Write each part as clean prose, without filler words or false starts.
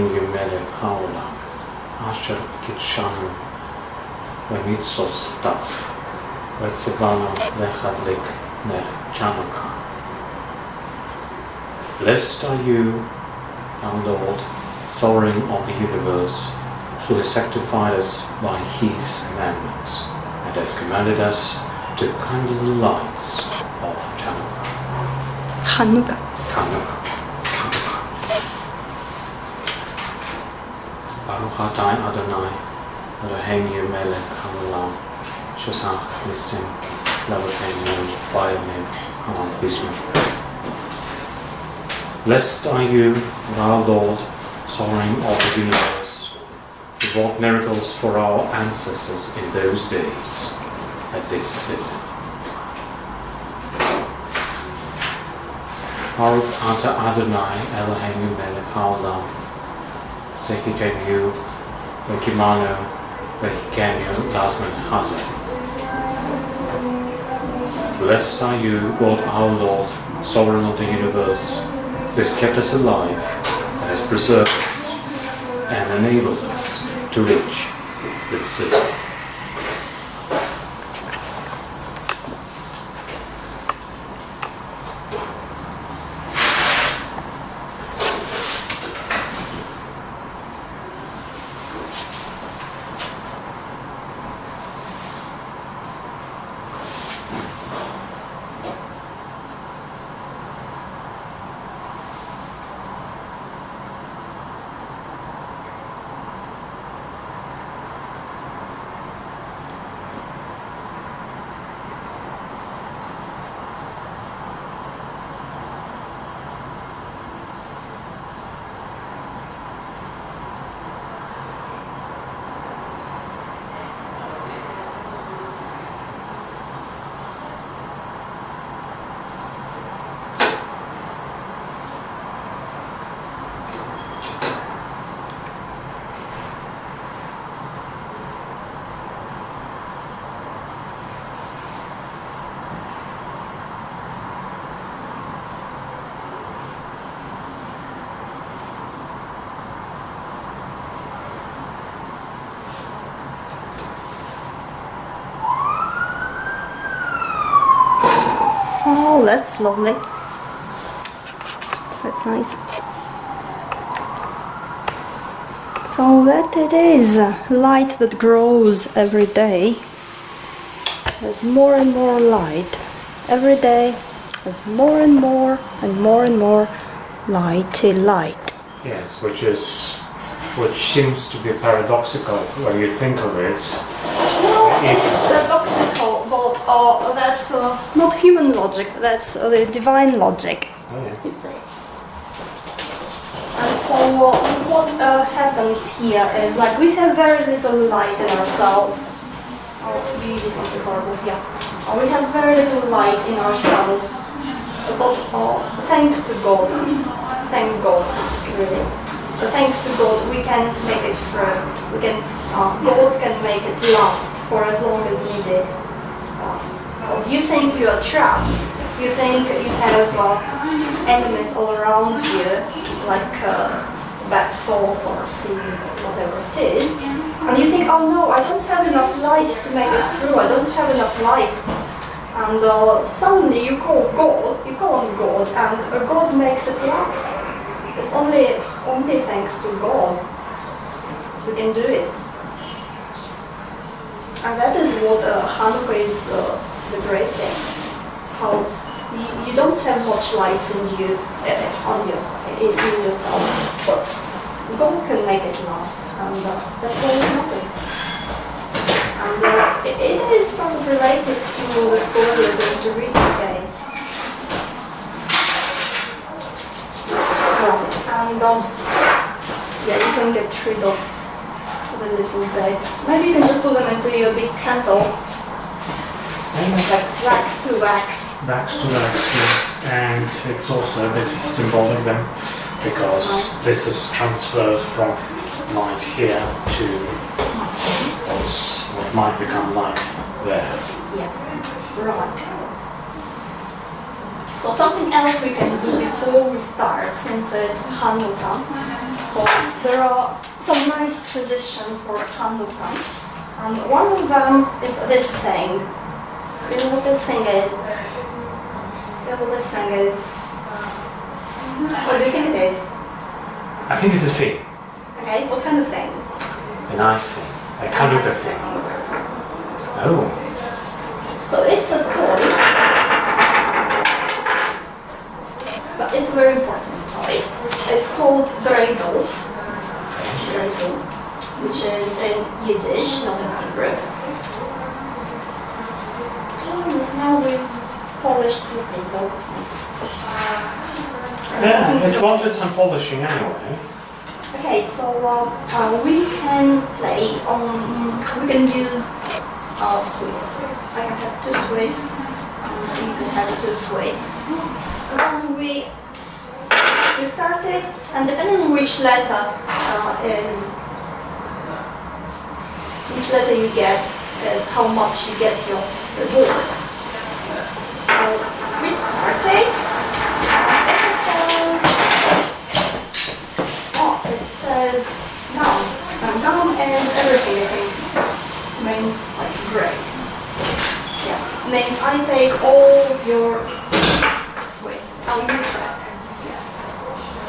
Melech Haolam, Asher Kitshanu, Vemitzos Taf, Vetzivanu Lechadlik Nech Chanukah. Blessed are you, our Lord, sovereign of the universe, who has sanctified us by his commandments, and has commanded us to kindle the lights of Chanukah. Chanukah. Baruch atah Adonai, Eloheinu melech haolam, shesach nisim levoteinu v'yamim ha'am bismillah. Blessed are you, our Lord, sovereign of the universe, who wrought miracles for our ancestors in those days, at this season. Baruch atah Adonai, Eloheinu melech haolam, Shakeyburns, Vekimanu, Vekikenu, Lazman Hazeh. Blessed are you, God our Lord, sovereign of the universe, who has kept us alive, and has preserved us, and enabled us to reach this season. Oh, that's lovely. That's nice. So that it is light that grows every day. There's more and more light. Every day there's more and more light. Yes, which seems to be paradoxical when you think of it. It's paradoxical, but that's not human logic, that's the divine logic, you say. And so what happens here is, like, we have very little light in ourselves. We have very little light in ourselves, but thanks to God, thank God, really. So thanks to God, we can make it through. God can make it last for as long as needed. Because you think you are trapped, you think you have enemies all around you, like bad thoughts or sin or whatever it is, and you think, oh no, I don't have enough light to make it through. I don't have enough light. And suddenly you call on God, and God makes it last. It's only thanks to God we can do it. And that is what Hanukkah is celebrating. How you don't have much light in you, in yourself, but God can make it last, and that's all that matters. And it is sort of related to the story we're going to read today. And yeah, you can get rid of the little beds. Maybe you can just put them into your big candle. Like wax to wax. Wax to wax, yeah. And it's also a bit symbolic then, because this is transferred from light here to what might become light there. Yeah, right. So something else we can do before we start start since it's Hanukkah. So there are some nice traditions for Hanukkah. And one of them is this thing. You know what this thing is? You know what this thing is? What do you think it is? I think it's a thing. Okay, what kind of thing? A nice thing. A Hanukkah thing. Oh. So it's a toy, but it's a very important toy. It's called dreidel, which is in Yiddish, not in Hebrew. Now we've polished the table. Yeah, it wanted some polishing anyway. Okay, so we can play on, we can use sweets. I can have 2 sweets, you can have 2 sweets. And we started, and depending on which letter you get is how much you get your reward. So we started. It says gum. And gum is everything, I think. Means like great. Yeah. Means I take all your sweets. I'll use that. Yeah.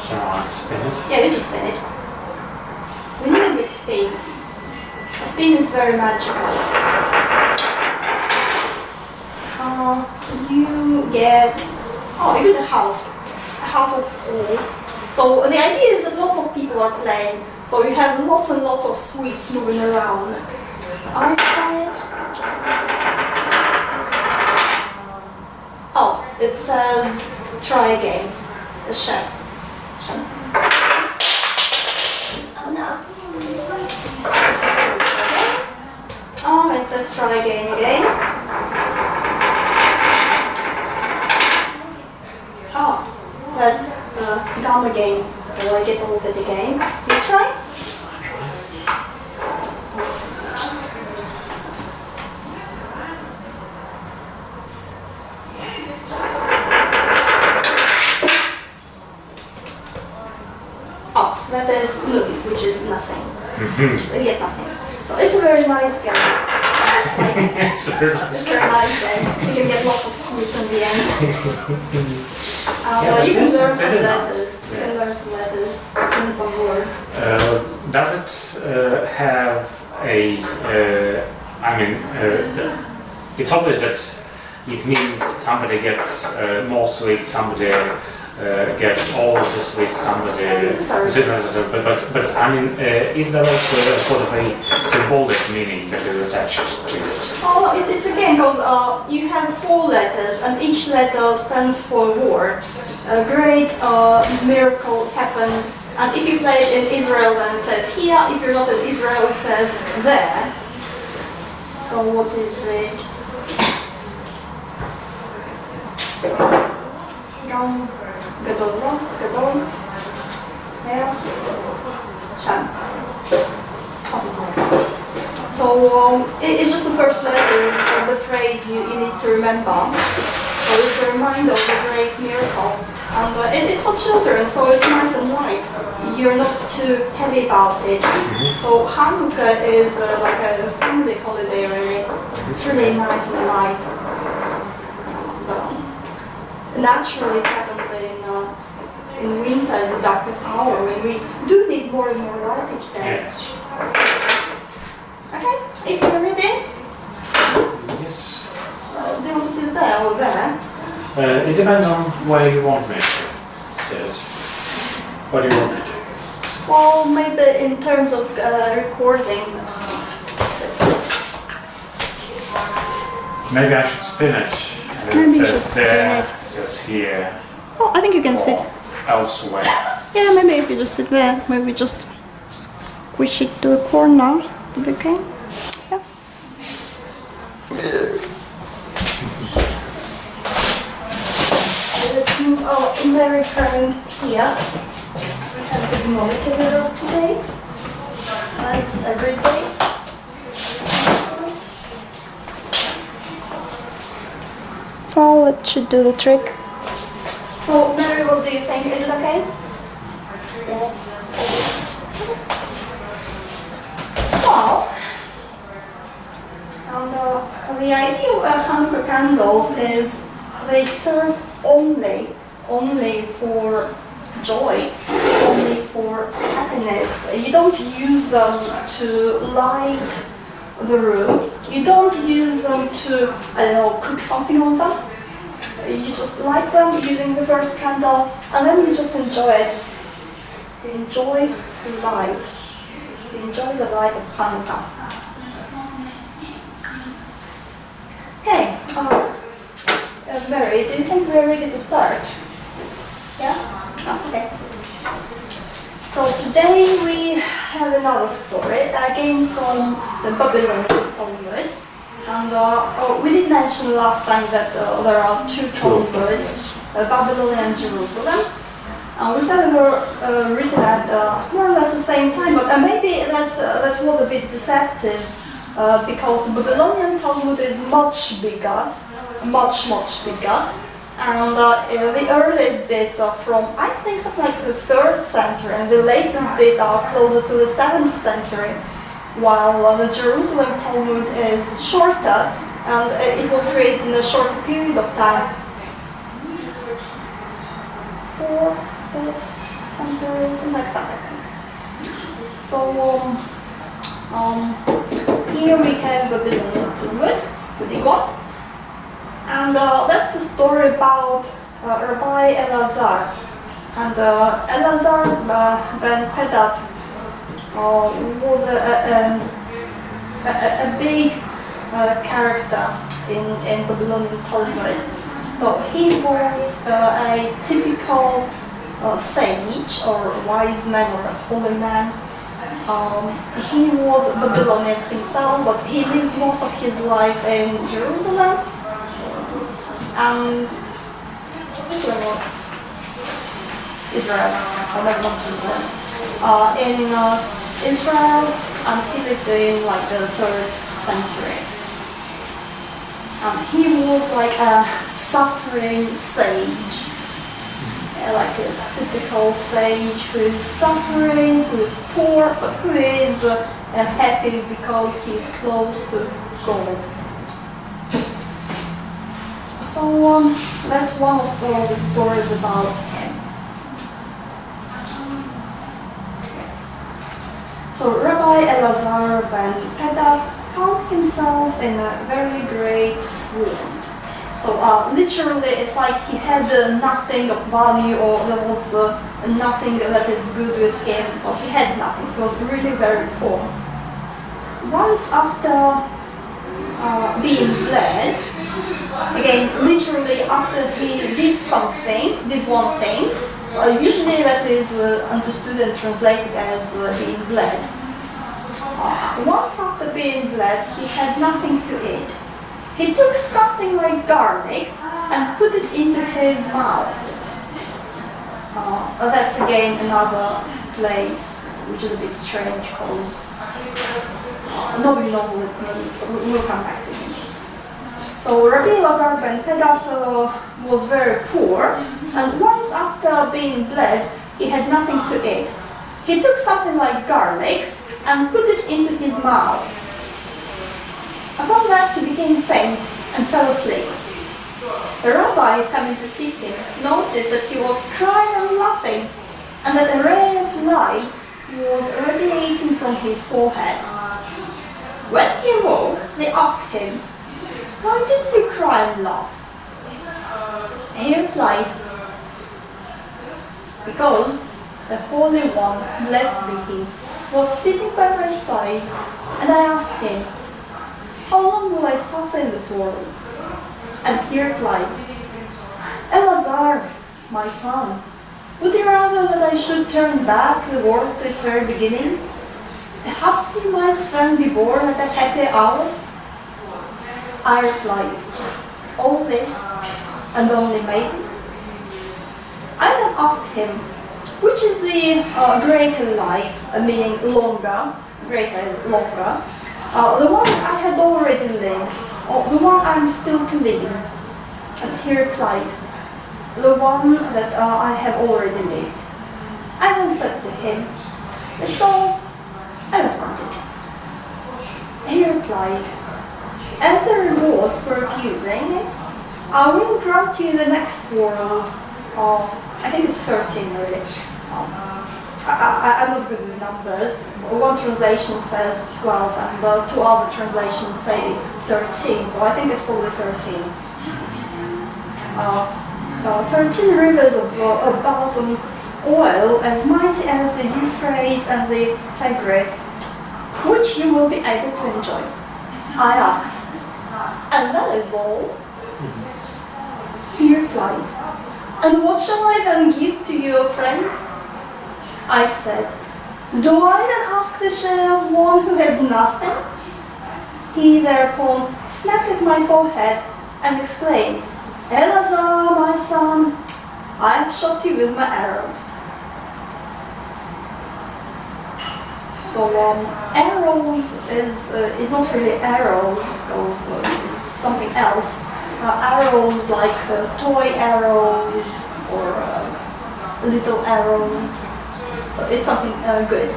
Shall I spin it? Yeah, we just spin it. We need a good spin. A spin is very magical. You get a half of all. So the idea is that lots of people are playing, so you have lots and lots of sweets moving around. I try it. Oh, it says try again. The Shem. Oh no. Oh, it says try again. Oh, that's gum again. So I get all of it again. You try? Oh, that is movie, which is nothing. You get nothing. So it's a very nice game. It's like, It's a very it's a very nice game. You can get lots of sweets in the end. You can learn some letters. You can learn some letters, and some words. Does it have a? It's obvious that it means somebody gets more sweets, somebody gets all of the sweets, somebody. But I mean, is there also a sort of a symbolic meaning that is attached to it? Oh, it's a game because you have 4 letters, and each letter stands for a word. A great miracle happened, and if you play it in Israel, then it says here. If you're not in Israel, it says there. So what is it? Gam, gadol, yeah, Shem. So it's just the first letters of the phrase you need to remember. So it's a reminder of the great miracle. And it's for children, so it's nice and light. You're not too heavy about it. So Hanukkah is like a family holiday, really. It's really nice and light. Naturally, it happens in winter, the darkest hour, when we do need more and more light each day. Yes. Okay, if you're ready. Yes. Do you want to sit there or there? It depends on where you want me to sit. What do you want me to do? Well, maybe in terms of recording. Maybe I should spin it. Maybe you It should says spin there, it. it says here, Oh, I think you can sit. or elsewhere. Yeah, maybe if you just sit there, maybe just squish it to the corner. To be okay. Yeah. Let's move our merry friend here. We have the Monica with us today. As every day. Well, that should do the trick. So, Mary, what do you think? Is it okay okay? Yeah. Well, and the idea of Hanukkah candles is they serve only for joy, only for happiness. You don't use them to light the room. You don't use them to, I don't know, cook something on them. You just light them using the first candle, and then you just enjoy it. You enjoy the light. You enjoy the light of Hanukkah. Okay, Mary, do you think we're ready to start? Yeah? Oh, okay. So today we have another story. I came from the Babylonian Talmud. And we did mention last time that there are two Talmuds, Babylonian and Jerusalem. And we said they were written at more or less the same time, but maybe that was a bit deceptive because the Babylonian Talmud is much bigger, much bigger. And the earliest bits are from, I think, something like the 3rd century, and the latest bits are closer to the 7th century. While the Jerusalem Talmud is shorter, and it was created in a shorter period of time. 4th, 5th century, something like that, I think. So, here we have Babylonian Talmud, the big one. And that's a story about Rabbi Eleazar. And Eleazar ben Pedat was a big character in Babylonian Talmud. So he was a typical sage or wise man or a holy man. He was Babylonian himself, but he lived most of his life in Jerusalem and Israel, or maybe not Jerusalem. In Israel, and he lived in like the 3rd century. He was like a suffering sage, like a typical sage who is suffering, who is poor, but who is happy because he is close to God. So that's one of the stories about him. So Rabbi Eleazar ben Pedat found himself in a very great want. So literally it's like he had nothing of value, or there was nothing that is good with him, so he had nothing. He was really very poor. Once after being bled, again literally after he did one thing, usually that is understood and translated as being bled. Once after being bled, he had nothing to eat. He took something like garlic and put it into his mouth. That's again another place which is a bit strange because nobody knows what it means, but we'll come back to him. So Rabbi Eleazar ben Pedat was very poor, and once after being bled, he had nothing to eat. He took something like garlic and put it into his mouth. Upon that, he became faint and fell asleep. The rabbis coming to see him noticed that he was crying and laughing, and that a ray of light was radiating from his forehead. When he awoke, they asked him, "Why did you cry and laugh?" He replied, "Because the Holy One, blessed be He, was sitting by my side, and I asked him, 'How long will I suffer in this world?' And he replied, 'Eleazar, my son, would you rather that I should turn back the world to its very beginning? Perhaps you might then be born at a happy hour?' I replied, 'All this, and only maybe.' I then asked him, 'Which is the greater life, meaning longer, greater is longer, the one I had already lived, or the one I'm still to live?' And he replied, the one that I have already lived. I once said to him, "It's all, I don't want it." He replied, "As a reward for refusing it, I will grant you the next world." I think it's 13 really. I'm not good with numbers. One translation says 12 and the two other translations say 13, so I think it's probably 13. 13 rivers of balsam oil as mighty as the Euphrates and the Tigris, which you will be able to enjoy. I asked, "And that is all?" He replied, "And what shall I then give to your friend?" I said, "Do I then ask the share of one who has nothing?" He thereupon snapped at my forehead and exclaimed, "Eleazar, my son, I have shot you with my arrows." So arrows is not really arrows, because it's something else. Arrows like toy arrows or little arrows. So it's something good.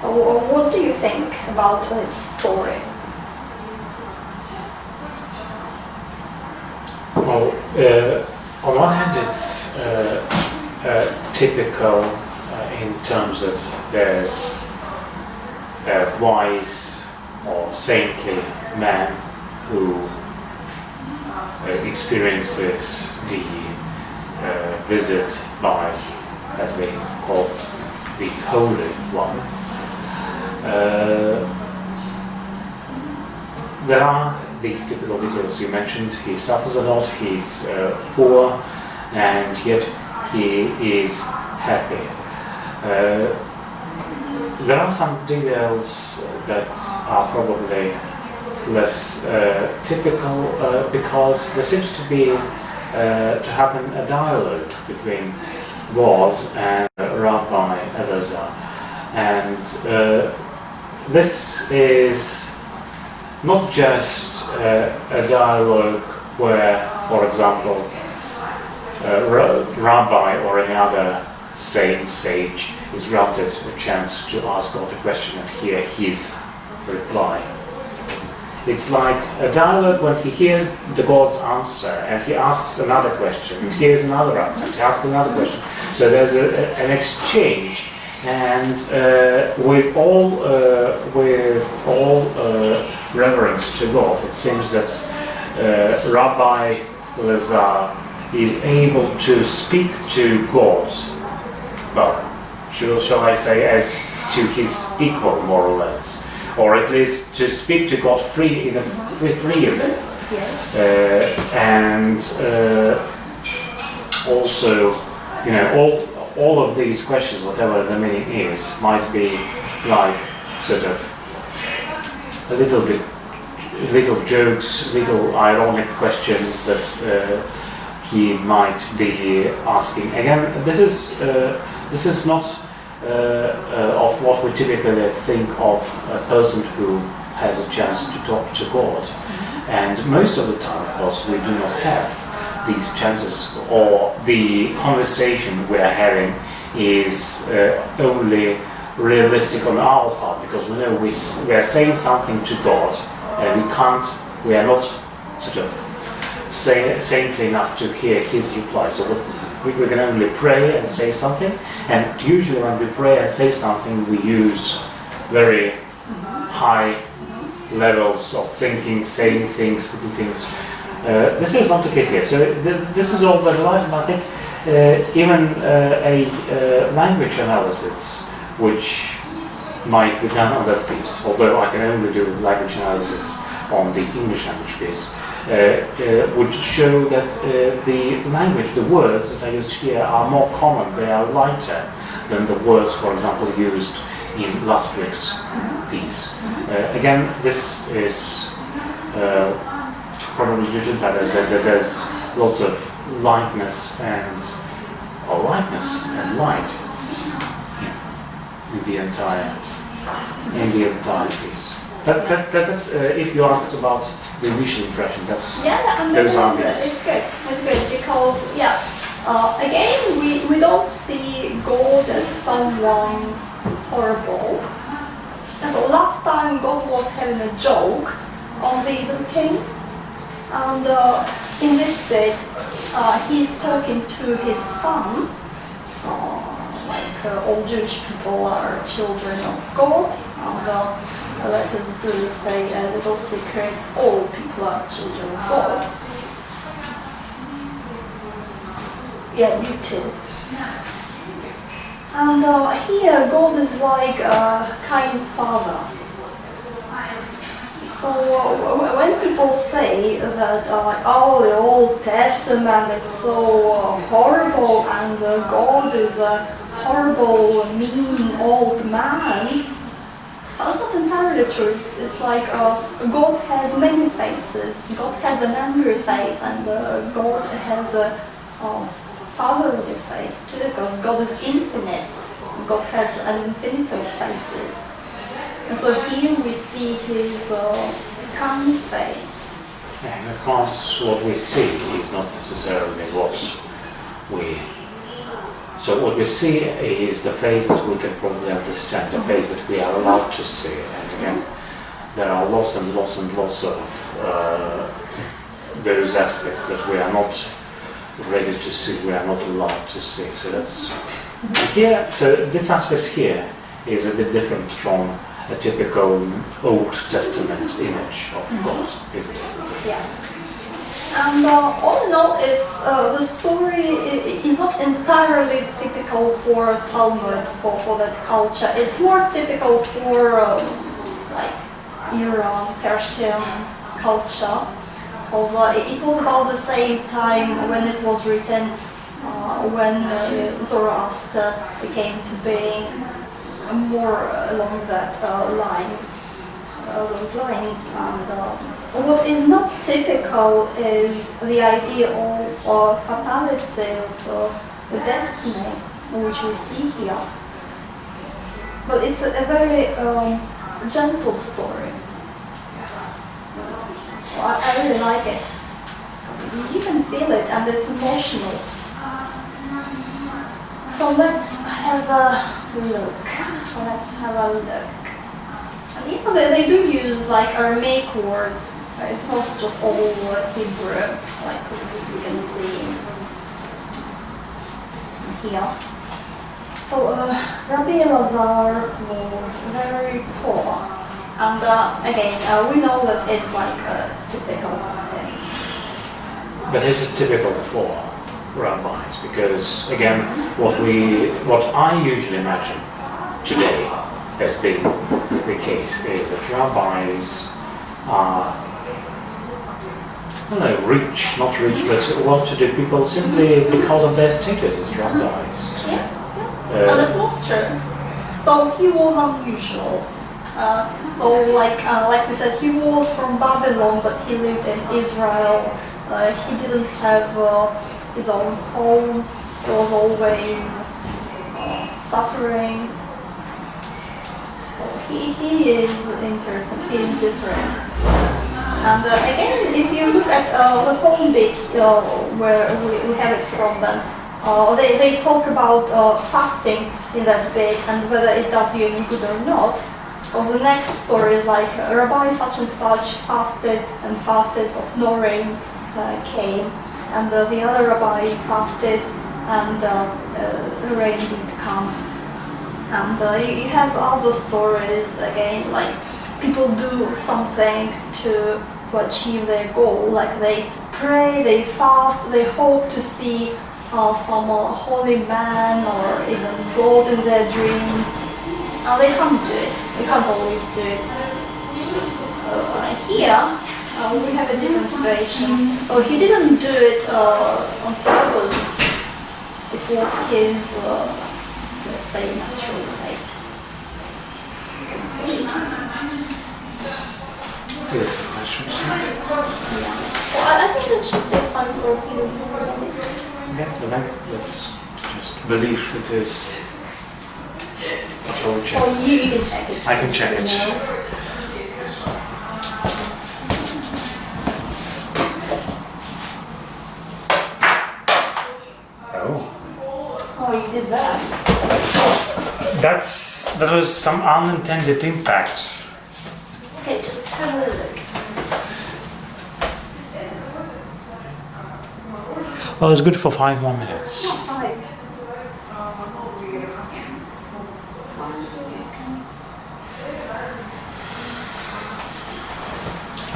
So what do you think about this story? Well, on one hand, it's typical in terms that there's a wise or saintly man who experiences the visit by, as they call it, the Holy One. There are these typical details you mentioned. He suffers a lot, he's poor, and yet he is happy. There are some details that are probably less typical because there seems to be to happen a dialogue between God and Rabbi Eleazar, and this is not just a dialogue where, for example, Rabbi or any other sage is granted a chance to ask God a question and hear his reply. It's like a dialogue when he hears the God's answer and he asks another question, and hears another answer, and he asks another question. So there's an exchange, and with all reverence to God, it seems that Rabbi Eleazar is able to speak to God, well, shall I say, as to his equal, more or less, or at least to speak to God freely, and Yes. also, all of these questions, whatever the meaning is, might be like sort of little jokes, little ironic questions that he might be asking. Again, this is not of what we typically think of a person who has a chance to talk to God. And most of the time, of course, we do not have these chances, or the conversation we are having is only realistic on our part, because we know we are saying something to God, and we are not sort of saintly enough to hear his reply. So we can only pray and say something, and usually when we pray and say something, we use very high levels of thinking, saying things, putting things. This is not the case here. So this is all very light, and I think even a language analysis, which might be done on that piece, although I can only do language analysis on the English language piece, would show that the language, the words that I used here are more common, they are lighter than the words, for example, used in last week's piece. Again, this is probably due to that there's lots of lightness and light in the entire piece. That's if you asked about the initial impression. That's and those are these. it's good. It's good because again we don't see God as someone horrible. And so last time God was having a joke on the evil king, and in this bit he's talking to his son. All Jewish people are children of God, and let us say a little secret: all people are children of God. Yeah, you too. And here, God is like a kind father. So when people say that, oh, the Old Testament is so horrible, and God is a horrible, mean old man, that's not entirely true. It's like God has many faces. God has an angry face, and God has a fatherly face too, because God is infinite. God has an infinity of faces. And so here we see his kind face. Yeah, and of course what we see is not necessarily what we... So what we see is the face that we can probably understand, the face that we are allowed to see. And again, there are lots and lots and lots of those aspects that we are not ready to see, we are not allowed to see. So that's here. So this aspect here is a bit different from a typical Old Testament image of God, isn't it? Yeah. And all in all, it's the story is not entirely typical for Talmud, for that culture. It's more typical for like Iran, Persian culture. Because it was about the same time when it was written, when Zoroaster came to being, more along that line, those lines. And what is not typical is the idea of fatality, of the destiny, which we see here. But it's a very gentle story. I really like it. You can feel it, and it's emotional. So let's have a look. And even they do use like Aramaic words. It's not just all Hebrew, like we can see here. So Rabbi Eleazar was very poor. And again, we know that it's like typical. But this is typical for rabbis, because again, what I usually imagine today has been the case is that rabbis are, I don't know, rich, not rich, but well-to-do people simply because of their status as rabbis. And that was true. So he was unusual. So like we said, he was from Babylon, but he lived in Israel. He didn't have his own home. He was always suffering. So he is interesting, he is different. And again, if you look at the whole bit where we have it from them, they talk about fasting in that bit and whether it does you any good or not. Because the next story is like Rabbi such and such fasted and fasted, but no rain came, and the other rabbi fasted and the rain didn't come. And you have other stories again, like people do something to achieve their goal, like they pray, they fast, they hope to see some holy man or even God in their dreams. They can't do it. They can't always do it. Here, we have a different situation. So he didn't do it on purpose. It was his, let's say, natural state. You can see. Yeah. Well, I think that should be fun for a few minutes. Yeah, let's just believe it is. Shall we check? Or you can check it. I can check it. Oh, you did that. That was some unintended impact. Okay, just have a look. Well, it's good for 5 more minutes. No, 5.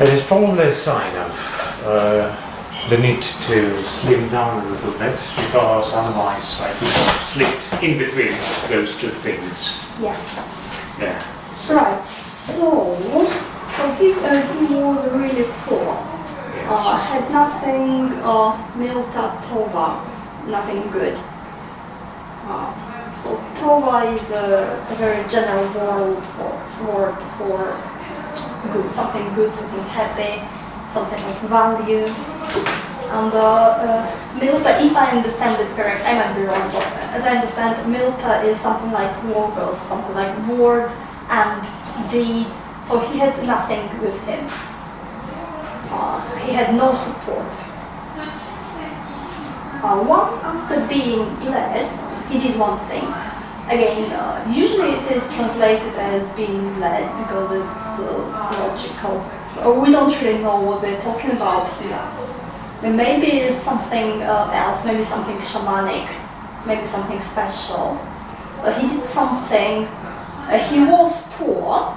It is probably a sign of the need to slim down a little bit, because otherwise I could have slipped in between those two things. Yeah. Yeah. Right, so he was really poor. Had nothing, milta tova, nothing good. So tova is a very general word for good, something happy, something of value. And milta, if I understand it correct, I might be wrong, but as I understand, milta is something like logos, something like word and deed. So he had nothing with him. He had no support. Once after being led, he did one thing. Again, usually it is translated as being led because it's logical. We don't really know what they're talking about here. Maybe it's something else, maybe something shamanic, maybe something special. He did something. He was poor,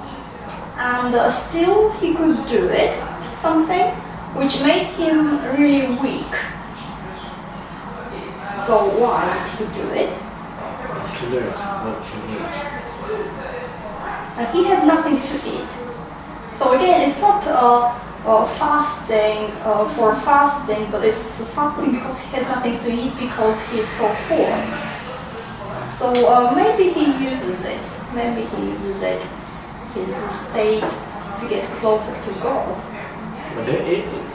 and still he could do it. Something which made him really weak. So why did he do it? He had nothing to eat. So again, it's not fasting for fasting, but it's fasting because he has nothing to eat because he is so poor. So maybe he uses it. Maybe he uses it, his state, to get closer to God. But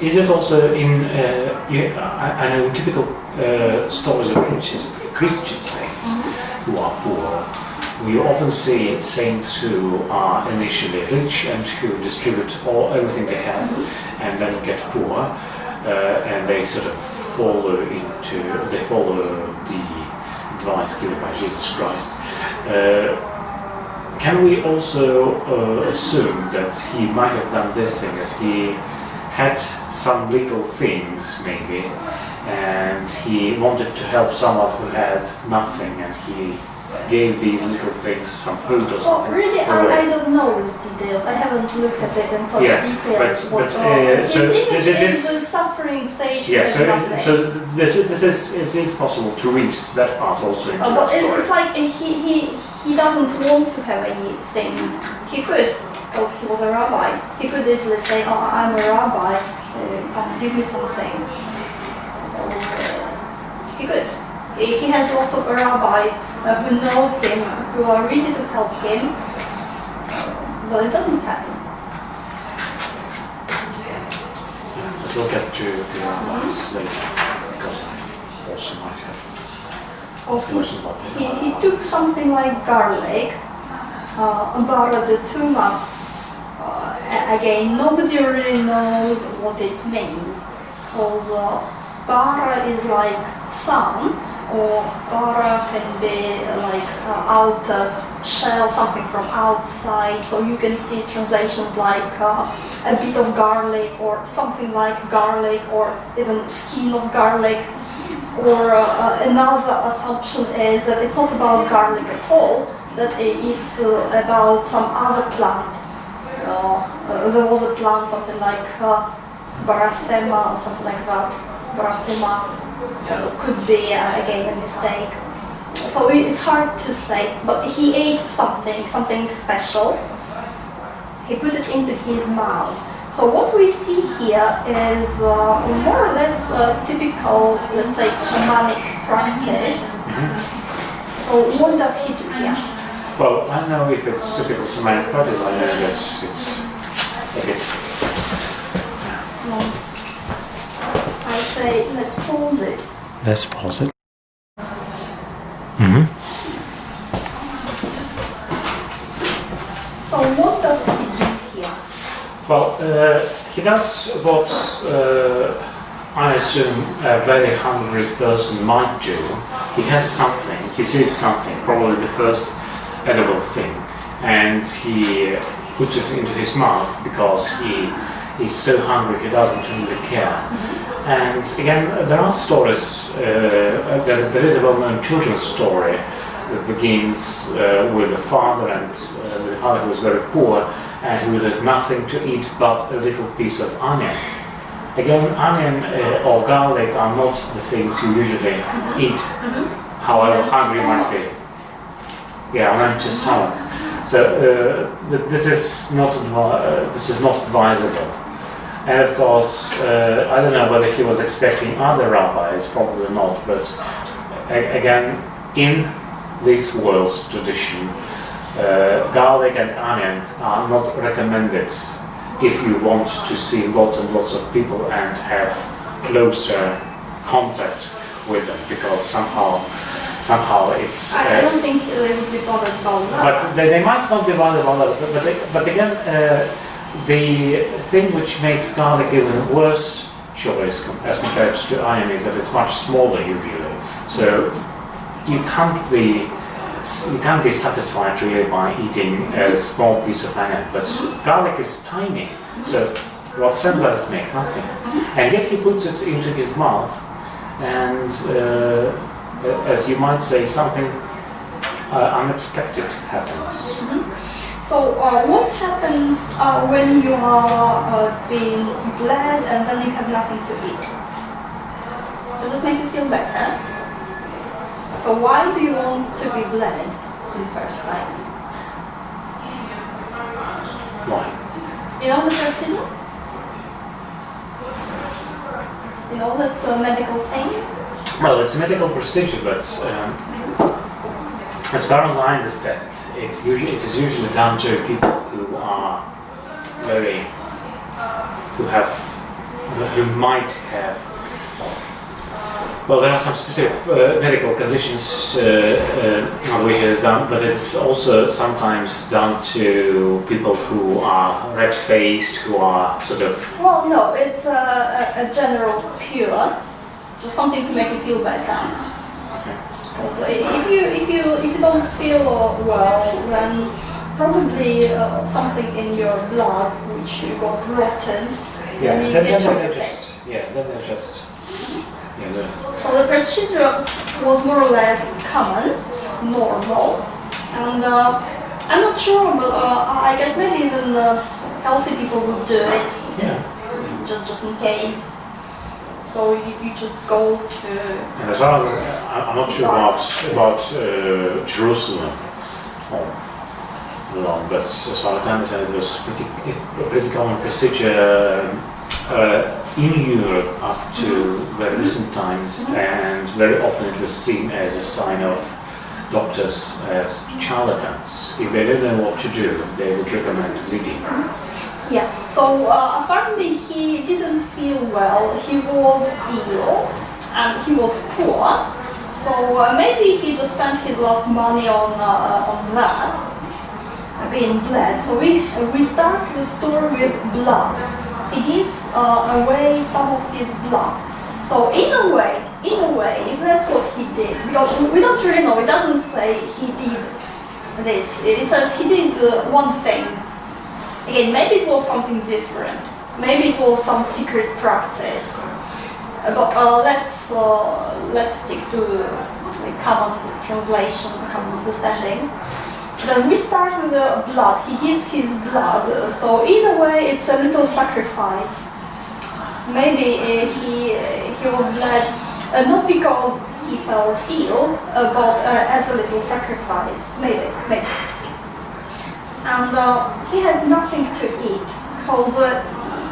is it also in, I know in typical stories of Christian saints who are poor, we often see saints who are initially rich and who distribute everything they have and then get poor, and they sort of follow the advice given by Jesus Christ. Can we also assume that he might have done this thing, that he had some little things maybe, and he wanted to help someone who had nothing, and he gave these little things some food or something? Oh, really? I don't know these details. I haven't looked at it in such details. So it's in the suffering stage. Yeah, so this is possible to read that part also into the but story. It's like he doesn't want to have any things. He could, because he was a rabbi. He could easily say, "Oh, I'm a rabbi. Come give me something." He could. He has lots of rabbis who know him, who are ready to help him, but it doesn't happen. But we'll get to the rabbis later, because I also might have asked a question about the He took something like garlic, bara the tuma. Again, nobody really knows what it means, because bara is like sun, or bara can be like outer shell, something from outside. So you can see translations like a bit of garlic, or something like garlic, or even skin of garlic. Or another assumption is that it's not about garlic at all, that it's about some other plant. There was a plant, something like barathema or something like that. Barathema could be again a mistake. So it's hard to say, but he ate something special. He put it into his mouth. So what we see here is more or less typical, let's say, shamanic practice. So what does he do here? Well, I don't know if it's typical shamanic practice. I know that it's a bit. I say, let's pause it. Let's pause it. So what does he do here? Well, he does what I assume a very hungry person might do. He has something he sees something, probably the first edible thing, and he puts it into his mouth because he's so hungry he doesn't really care. And again, there are stories, there is a well-known children's story that begins with a father and the father who was very poor and who had nothing to eat but a little piece of onion. Again, onion or garlic are not the things you usually eat, however hungry you might be. Yeah, on empty stomach. So this is not advisable. And of course, I don't know whether he was expecting other rabbis, probably not, but again, in this world's tradition, garlic and onion are not recommended if you want to see lots and lots of people and have closer contact with them, because somehow it's... I don't think they would be bothered about that. But they might not be bothered about that, but again, the thing which makes garlic even worse choice as compared to onion is that it's much smaller usually. So you can't be satisfied really by eating a small piece of onion, but garlic is tiny. So what sense does it make? Nothing. And yet he puts it into his mouth, and as you might say, something unexpected happens. So what happens when you are being bled and then you have nothing to eat? Does it make you feel better? So why do you want to be bled in the first place? Why? You know the procedure? You know that's a medical thing? Well, it's a medical procedure, but as far as I understand, it is usually done to people who are who might have. Well, there are some specific medical conditions on which it is done, but it's also sometimes done to people who are red-faced, who are sort of... Well, no, it's a general cure, just something to make you feel better. So if you don't feel well, then probably something in your blood which you got rotten. Yeah, then they're just. So the procedure was more or less common, normal, and I'm not sure, but I guess maybe even healthy people would do it, just in case. So you just go to... And as far as I'm not sure about Jerusalem, but as far as I understand, it was a pretty common procedure in Europe up to very recent times, and very often it was seen as a sign of doctors as charlatans. If they don't know what to do, they would recommend bleeding. Yeah, so apparently he didn't feel well, he was ill and he was poor, so maybe he just spent his last money on that, being bled. So we start the story with blood. He gives away some of his blood. So in a way, if that's what he did, because we don't really know, it doesn't say he did this, it says he did one thing. Again, maybe it was something different. Maybe it was some secret practice. But let's stick to the common translation, common understanding. Then we start with the blood. He gives his blood. So in a way, it's a little sacrifice. Maybe he was bled not because he felt ill, but as a little sacrifice. Maybe. And he had nothing to eat, because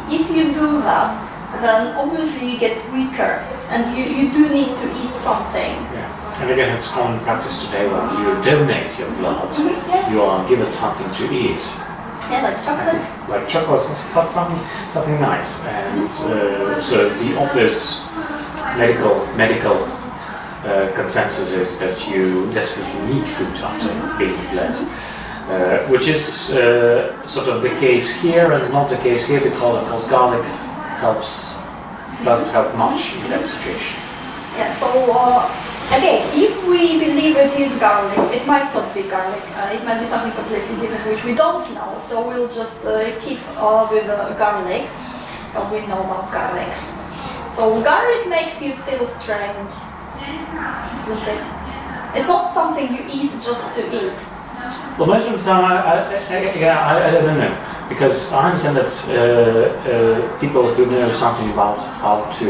if you do that, then obviously you get weaker, and you do need to eat something. Yeah. And again, it's common practice today when you donate your blood, you are given something to eat. Yeah, like chocolate. Like chocolate, something nice. And so the obvious medical consensus is that you desperately need food after being bled. Which is sort of the case here and not the case here, because of course garlic doesn't help much in that situation. Yeah, so again, if we believe it is garlic. It might not be garlic. It might be something completely different which we don't know. So we'll just keep with garlic, because we know about garlic. So garlic makes you feel strange, isn't it? It's not something you eat just to eat. Well, most of the time, I don't know, because I understand that people who know something about how to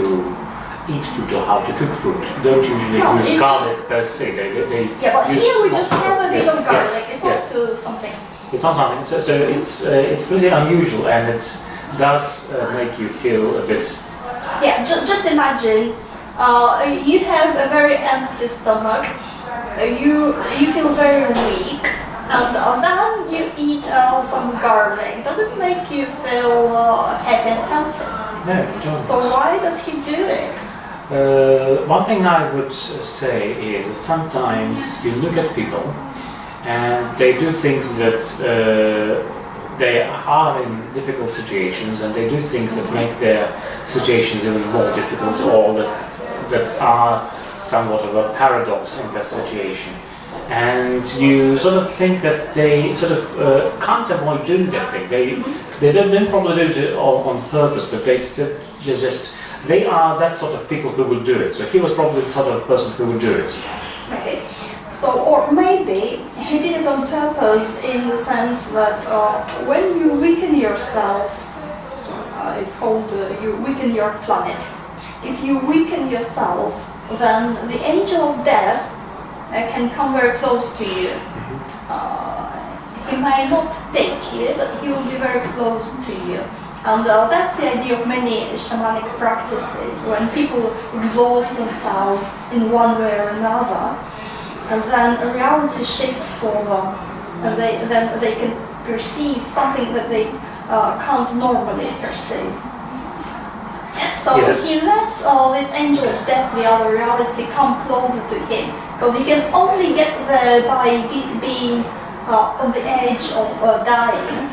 eat food or how to cook food don't usually use garlic per se. They but use here we just have a bit of garlic. Yes, it's not something. It's not something. So it's pretty unusual, and it does make you feel a bit. Yeah, just imagine you have a very empty stomach. You feel very weak, and then you eat some garlic. Does it make you feel happy and healthy? No, it doesn't. So why does he do it? One thing I would say is that sometimes you look at people and they do things that they are in difficult situations, and they do things that make their situations even more difficult, or that are somewhat of a paradox in that situation. And you sort of think that they sort of can't avoid doing that thing. They don't probably do it on purpose, but they are that sort of people who would do it. So he was probably the sort of person who would do it. Okay. So, or maybe he did it on purpose in the sense that when you weaken yourself, it's called you weaken your planet. If you weaken yourself, then the angel of death can come very close to you. He may not take you, but he will be very close to you. And that's the idea of many shamanic practices, when people exhaust themselves in one way or another, and then reality shifts for them, and then they can perceive something that they can't normally perceive. So he lets this angel of death, the other reality, come closer to him, because you can only get there by being on the edge of dying.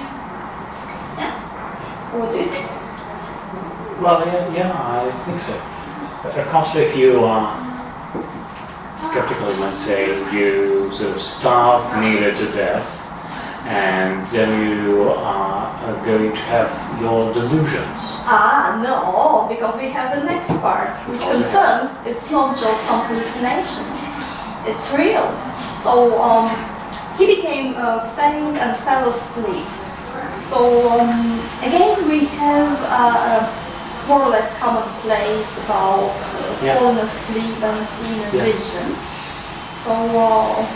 Yeah? What do you think? Well, yeah, I think so. Of course, if you are skeptical, you might say you sort of starve nearly to death, and then you are going to have your delusions. No, because we have the next part, which confirms it's not just some hallucinations, it's real. So he became faint and fell asleep. So again we have a more or less commonplace about falling asleep and seeing a vision. So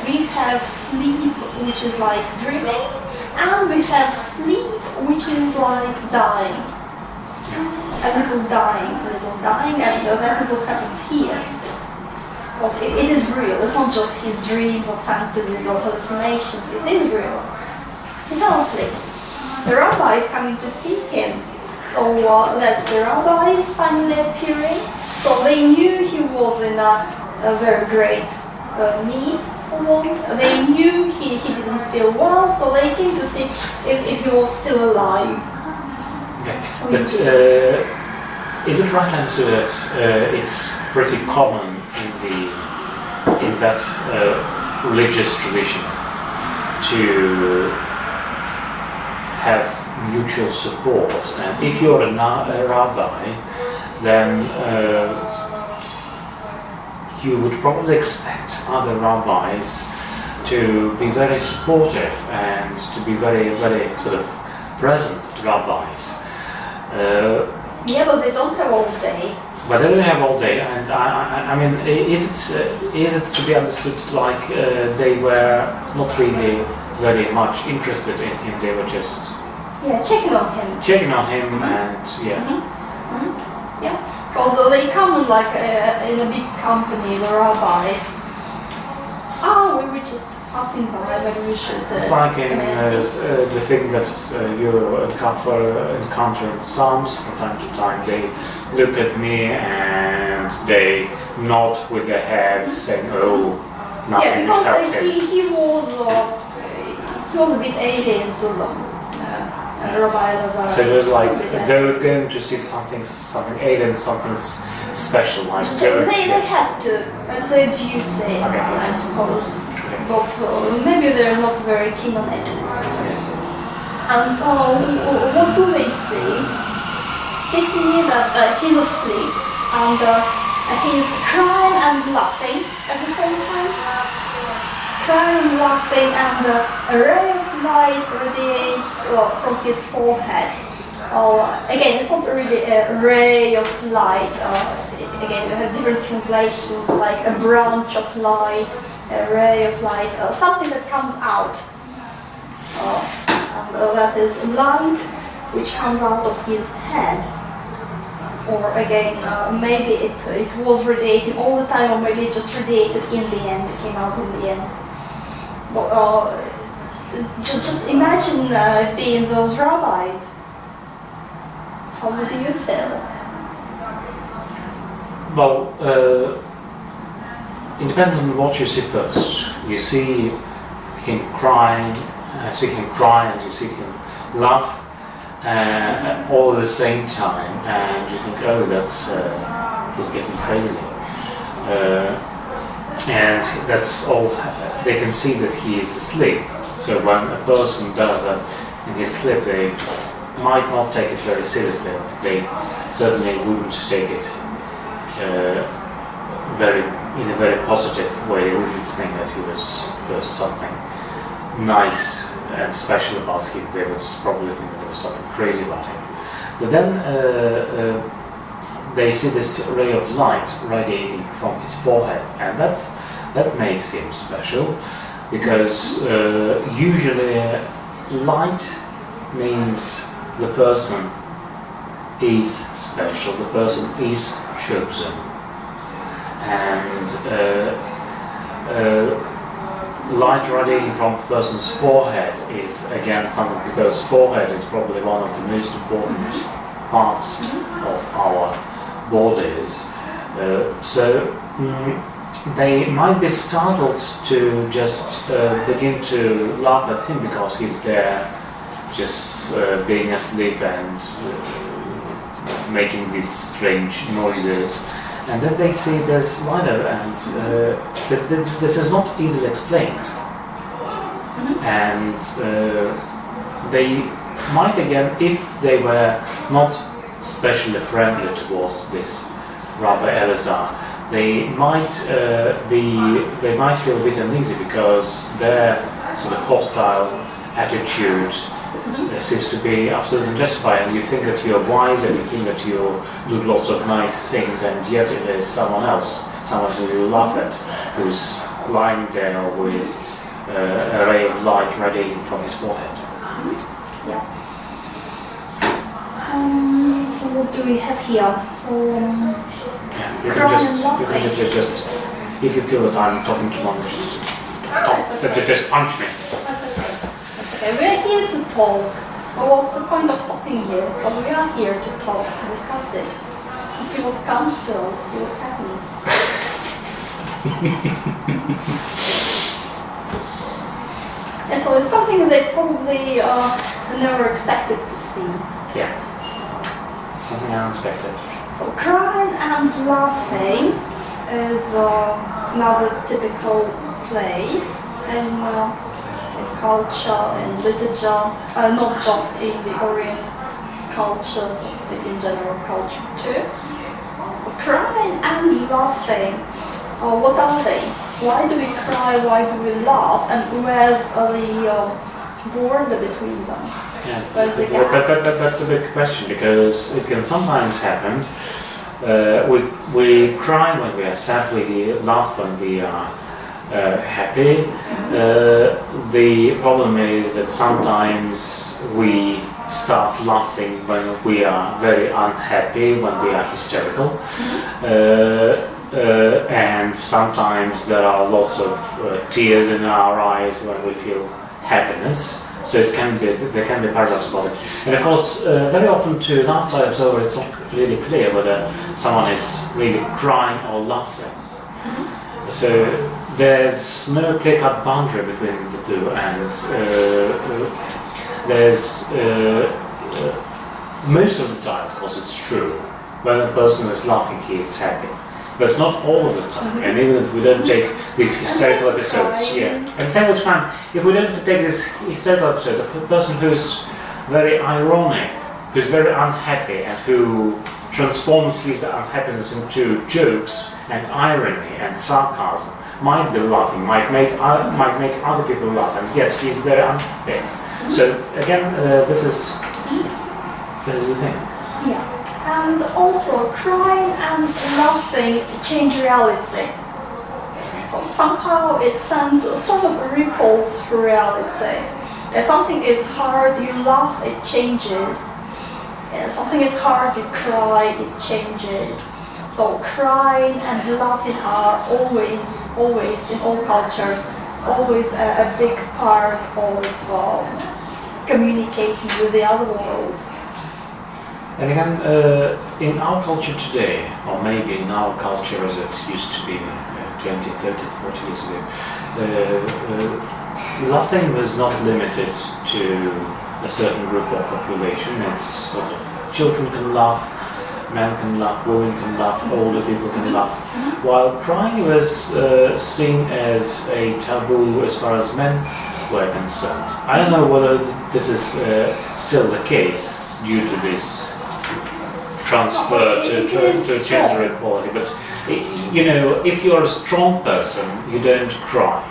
we have sleep, which is like dreaming, and we have sleep, which is like dying. A little dying, and that is what happens here. Okay, it is real. It's not just his dreams or fantasies or hallucinations. It is real. He fell asleep. The rabbi is coming to see him. So that's the rabbis finally appearing. So they knew he was in a very great need. They knew he didn't feel well, so they came to see if he was still alive. Okay. But is it right to answer that it's pretty common in that religious tradition to have mutual support? And if you're a rabbi, then you would probably expect other rabbis to be very supportive and to be very, very sort of present rabbis. Yeah, but they don't have all day. But they don't have all day, and I mean, is it to be understood like they were not really very much interested in him? They were just checking on him. And Yeah. Because they come in a big company, the rabbis. We were just passing by, maybe we should. It's like in the thing that you encounter in Psalms from time to time. They look at me and they nod with their heads, saying, "Oh, nothing because happened." he was a bit alien to them. Rabbi Eleazar. So it was like they were going to see something alien, something special, like They have to. It's a duty, I suppose. But maybe they're not very keen on it. And what do they see? They see that he's asleep and he's crying and laughing at the same time. Crying and laughing, and a ray of light radiates from his forehead. Again, it's not really a ray of light. Again, you have different translations, like a branch of light, a ray of light, something that comes out. And that is light which comes out of his head. Or again, maybe it was radiating all the time, or maybe it just radiated in the end, it came out in the end. But just imagine being those rabbis. How would you feel? Well, it depends on what you see first. You see him crying, and you see him laugh all at the same time, and you think, oh, that's he's getting crazy. And that's all, they can see that he is asleep. So when a person does that in his sleep, they might not take it very seriously. They certainly wouldn't take it in a very positive way. They wouldn't think that there was something nice and special about him. They would probably think that there was something crazy about him. But then they see this ray of light radiating from his forehead, and that makes him special, because usually light means the person is special, the person is chosen, and light radiating from a person's forehead is again something, because forehead is probably one of the most important parts of our bodies. They might be startled to just begin to laugh at him because he's there just being asleep and making these strange noises. And then they see this lighter, and this is not easily explained. And they might again, if they were not especially friendly towards this Rabbi Eleazar, they might feel a bit uneasy, because their sort of hostile attitude seems to be absolutely unjustified, and you think that you're wise and you think that you do lots of nice things, and yet it is someone else, someone who you laugh at, who's lying there with a ray of light radiating from his forehead. Yeah. So what do we have here? So you can just, if you feel that I'm talking too long, just punch me. That's okay. That's okay. We are here to talk. Well, what's the point of stopping here? Because we are here to talk, to discuss it, to see what comes to us, see what happens. And so it's something that they probably never expected to see. Yeah. Something unexpected. So crying and laughing is another typical place in culture and literature, not just in the Orient culture, but in general culture too. Crying and laughing, what are they? Why do we cry, why do we laugh, and where's the border between them? Yeah, that's a big question, because it can sometimes happen. We cry when we are sad, we laugh when we are happy. The problem is that sometimes we start laughing when we are very unhappy, when we are hysterical. And sometimes there are lots of tears in our eyes when we feel happiness. So there can be paradox about it. And of course, very often to an outside observer, it's not really clear whether someone is really crying or laughing. So there's no clear-cut boundary between the two, and there's most of the time, of course, it's true when a person is laughing, he is happy. But not all of the time. And even if we don't take these hysterical episodes, and same with crime, if we don't take this hysterical episode, a person who's very ironic, who's very unhappy, and who transforms his unhappiness into jokes and irony and sarcasm, might be laughing, might make other people laugh, and yet he's very unhappy. So again, this is the thing. Yeah. And also, crying and laughing change reality. So somehow it sends sort of ripples through reality. If something is hard, you laugh, it changes. If something is hard, you cry, it changes. So crying and laughing are always in all cultures, always a big part of communicating with the other world. And again, in our culture today, or maybe in our culture as it used to be 20, 30, 40 years ago, laughing was not limited to a certain group of population. It's sort of children can laugh, men can laugh, women can laugh, older people can laugh. While crying was seen as a taboo as far as men were concerned. I don't know whether this is still the case due to this transfer to gender equality, but you know, if you're a strong person, you don't cry.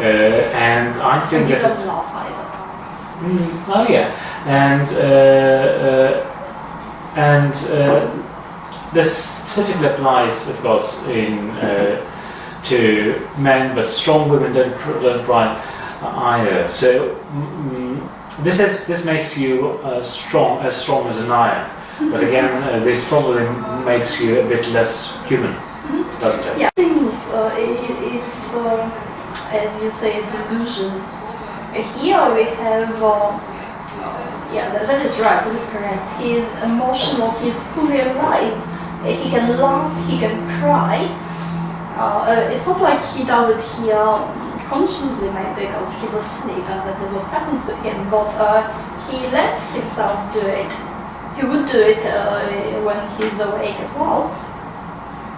And I think that it's laugh either. Oh yeah, and this specifically applies, of course, to men, but strong women don't cry either. So this makes you as strong as an iron. But again, this probably makes you a bit less human, doesn't it? Yeah, things it's as you say, a delusion. Here we have, that is right, that is correct. He is emotional, he is fully alive. He can laugh, he can cry. It's not like he does it here consciously, maybe because he's asleep and that is what happens to him, but he lets himself do it. He would do it when he's awake as well.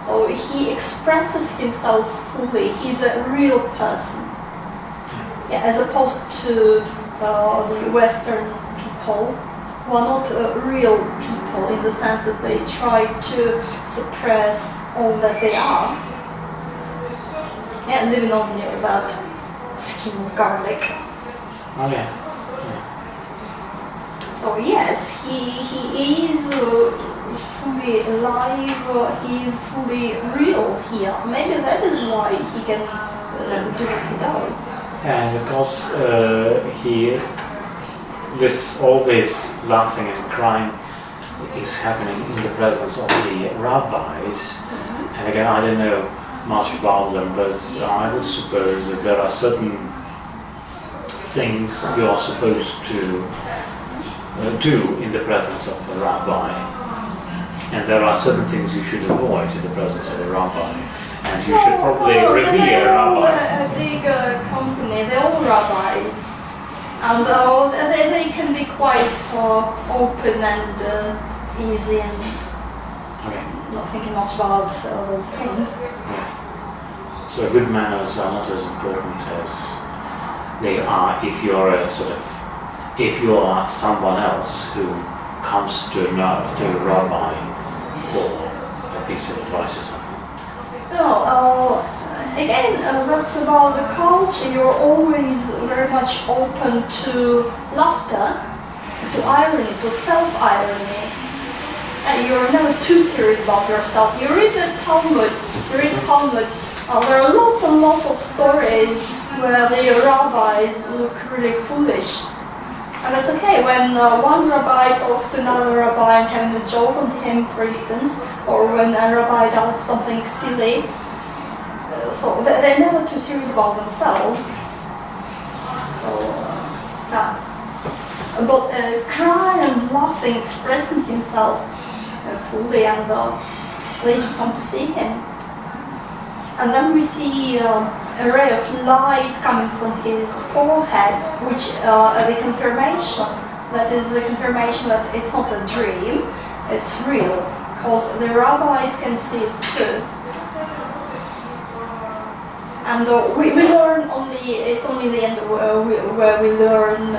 So he expresses himself fully. He's a real person. Yeah, as opposed to the Western people, who are not real people in the sense that they try to suppress all that they are. Yeah, living on that skin of garlic. Oh yeah. So yes, he is fully alive, he is fully real here. Maybe that is why he can do what he does. And of course, all this laughing and crying is happening in the presence of the rabbis. And again, I don't know much about them, but I would suppose that there are certain things you are supposed to do in the presence of a rabbi, and there are certain things you should avoid in the presence of a rabbi, and you should probably revere a rabbi. A big company, they're all rabbis, and they can be quite open and easy and not thinking much about those things. Yeah. So good manners are not as important as they are if you are someone else who comes to a rabbi for a piece of advice or something. No, again, that's about the culture. You're always very much open to laughter, to irony, to self-irony. And you're never too serious about yourself. You read the Talmud, there are lots and lots of stories where the rabbis look really foolish. And that's okay when one rabbi talks to another rabbi and having a joke on him, for instance, or when a rabbi does something silly. So they're never too serious about themselves. But crying and laughing, expressing himself fully, and they just come to see him. And then we see a ray of light coming from his forehead, which the confirmation, that is the confirmation that it's not a dream, it's real. because the rabbis can see it too. And we learn it's only the end where we learn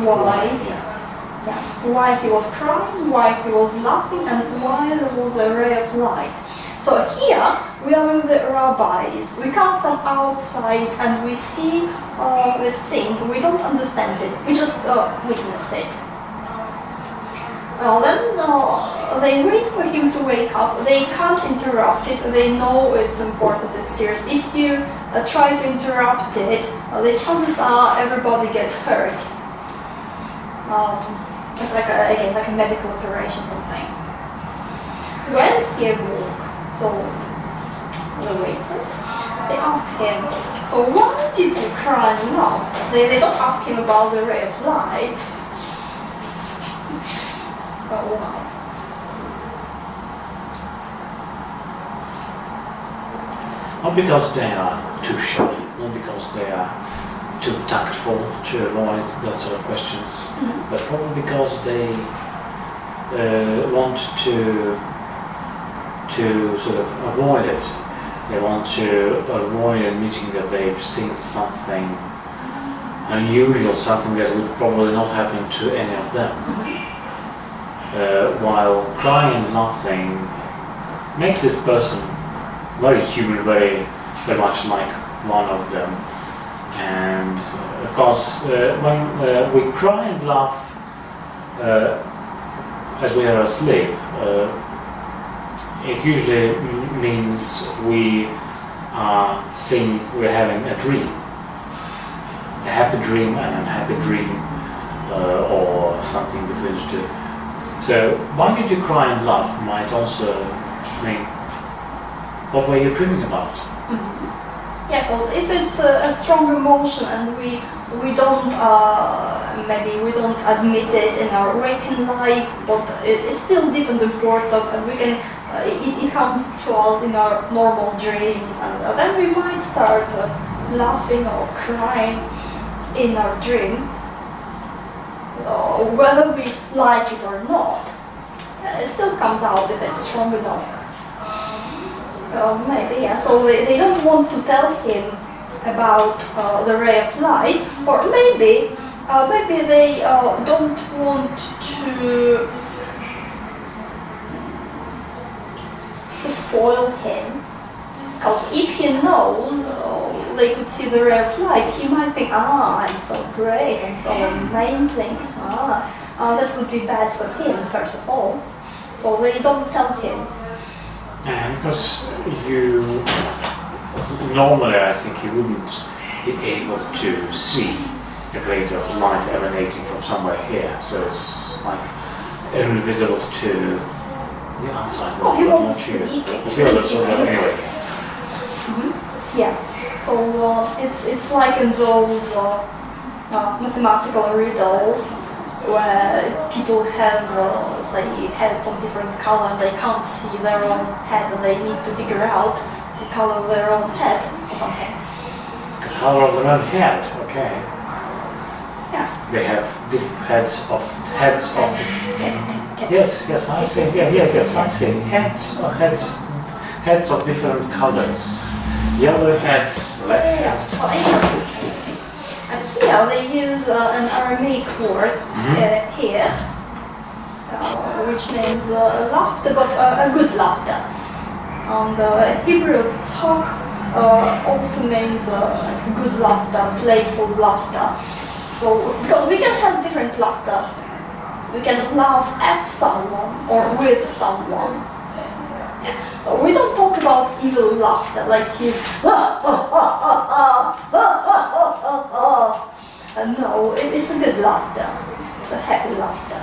why. Yeah, why he was crying, why he was laughing, and why there was a ray of light. So here we are with the rabbis. We come from outside and we see this thing. We don't understand it. We just witness it. Then they wait for him to wake up. They can't interrupt it. They know it's important, it's serious. If you try to interrupt it, the chances are everybody gets hurt. It's like a medical operation, something. When he awoke, so the waiter, they ask him, so why did you cry and laugh? They don't ask him about the ray of light. Oh wow. Not because they are too shy, not because they are too tactful to avoid that sort of questions, but probably because they want to sort of avoid it. They want to avoid admitting that they've seen something unusual, something that would probably not happen to any of them. While crying and laughing makes this person very human, very much like one of them. And of course, when we cry and laugh as we are asleep, it usually means we're having a dream. A happy dream, an unhappy dream, or something definitive. So, why did you cry and laugh might also mean, what were you dreaming about? Yeah, well, if it's a strong emotion and we don't maybe we don't admit it in our waking life, but it's still deep and important, and we can it comes to us in our normal dreams, and then we might start laughing or crying in our dream, whether we like it or not. It still comes out if it's strong enough. Maybe, yeah. So they don't want to tell him about the ray of light, or maybe they don't want to spoil him, because if he knows they could see the ray of light, he might think, I'm so great, I'm so amazing. That would be bad for him, first of all. So they don't tell him. And because normally I think you wouldn't be able to see a ray of light emanating from somewhere here, so it's like only visible to the outside world. He was sleeping. Anyway. Yeah. So it's like in those mathematical riddles where people have, say, heads of different color and they can't see their own head and they need to figure out the color of their own head or something. The color of their own head, okay. Yeah. They have different heads of. Yes, I see. Yes, I see. Heads of different colors. The other heads, left heads. And here they use an Aramaic word here, which means laughter, but a good laughter. And Hebrew talk also means good laughter, playful laughter. So because we can have different laughter, we can laugh at someone or with someone. So we don't talk about evil laughter like his no, it's a good laughter. It's a happy laughter.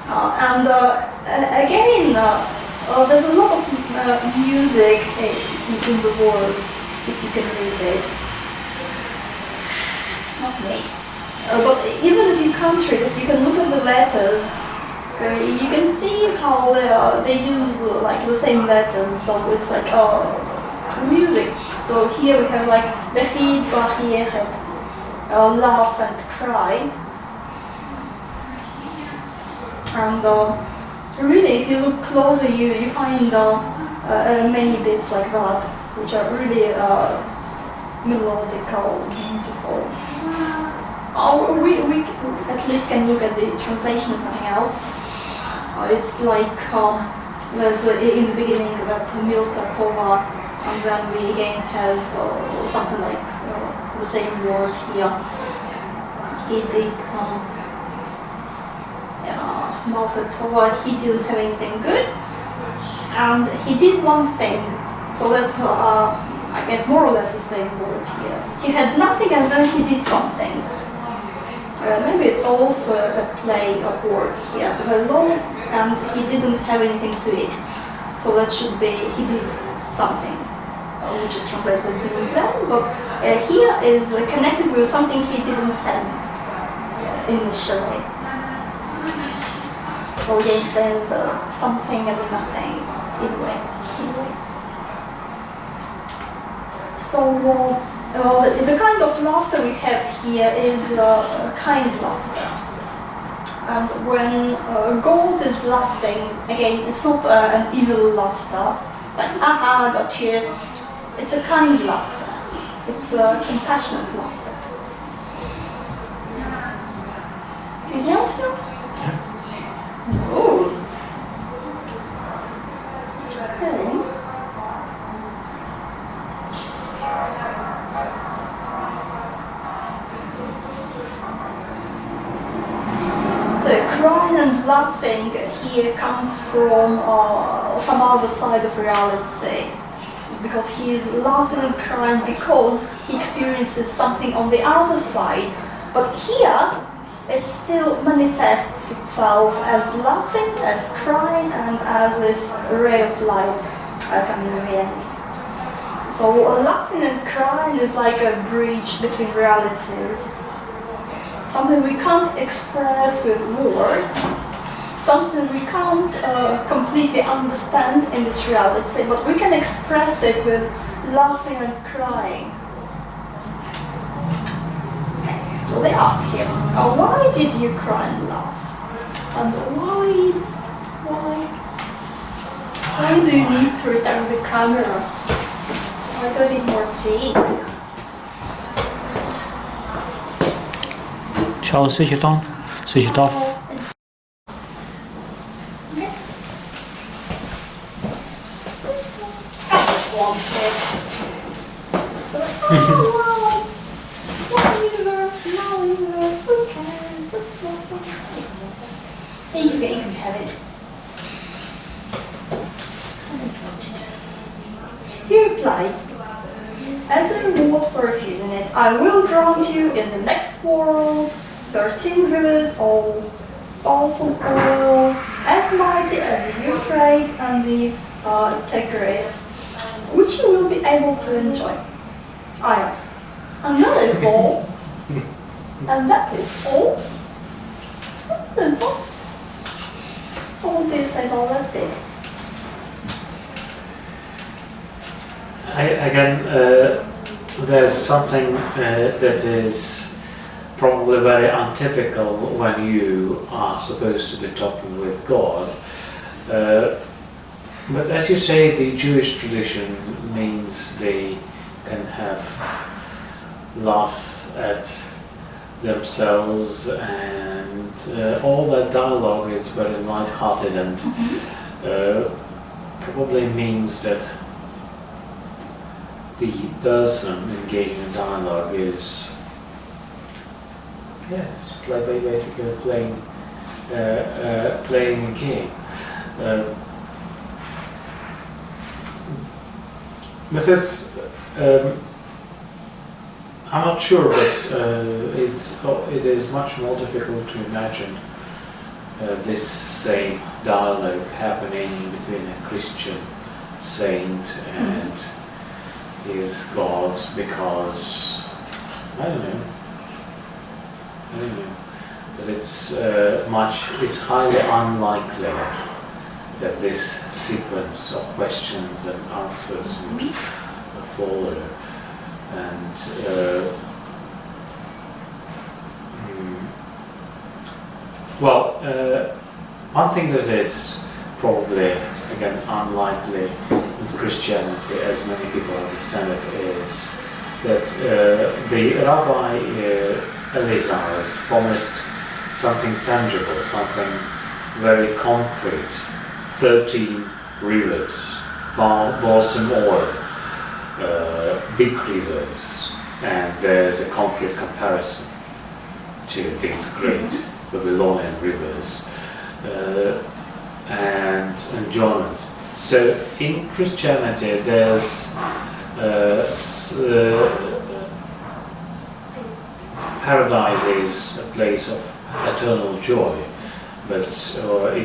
And again, there's a lot of music in the words, if you can read it. Not me. But even if you can't read it, you can look at the letters. You can see how they use like the same letters, so it's like music. So here we have like behid, bahiyechet, laugh and cry. And really, if you look closer, you find many bits like that, which are really melodical, beautiful. We at least can look at the translation of nothing else. It's like there's in the beginning that Milta Tova, and then we again have something like the same word here. He did Milta Tova, he didn't have anything good, and he did one thing. So that's I guess more or less the same word here. He had nothing and then he did something. Maybe it's also a play of words here. Hello, and he didn't have anything to eat. So that should be he did something, which is translated as didn't then, but here is connected with something he didn't have initially. So again, there's something and nothing in a way. So the kind of laughter we have here is kind laughter. And when God is laughing, again, it's not an evil laughter, like aha, got you. It's a kind laughter. It's a compassionate laughter. Anything else here? Oh. Okay. So crying and laughing here comes from some other side of reality, because he is laughing and crying because he experiences something on the other side, but here it still manifests itself as laughing, as crying, and as this ray of light coming in. So laughing and crying is like a bridge between realities. Something we can't express with words, something we can't completely understand in this reality, but we can express it with laughing and crying. So they ask him, why did you cry and laugh? And why do you need to restart the camera? Why do I need more tea? Shall we switch it on? Switch it off? Okay. So, one universe, who cares? That's not fun. Hey, you can have it. He replied, as a reward for refusing it, I will grant you in the next world 13 rivers of balsam oil, as mighty as the Euphrates and the Tigris, which you will be able to enjoy. I asked, and that is all? And that is all? That is all? So what do you say about that bit? There's something that is probably very untypical when you are supposed to be talking with God. But as you say, the Jewish tradition means they can have laugh at themselves, and all that dialogue is very light-hearted and probably means that the person engaging in dialogue is basically playing a game. This is I'm not sure, but it is much more difficult to imagine this same dialogue happening between a Christian saint and his gods, because I don't know, but it's highly unlikely that this sequence of questions and answers would follow. And one thing that is probably, again, unlikely in Christianity, as many people understand it, is that the Rabbi Eleazar has promised something tangible, something very concrete. 13 rivers, balsam oil, big rivers, and there's a concrete comparison to these great Babylonian rivers and enjoyment. So in Christianity there's paradise is a place of eternal joy, but it is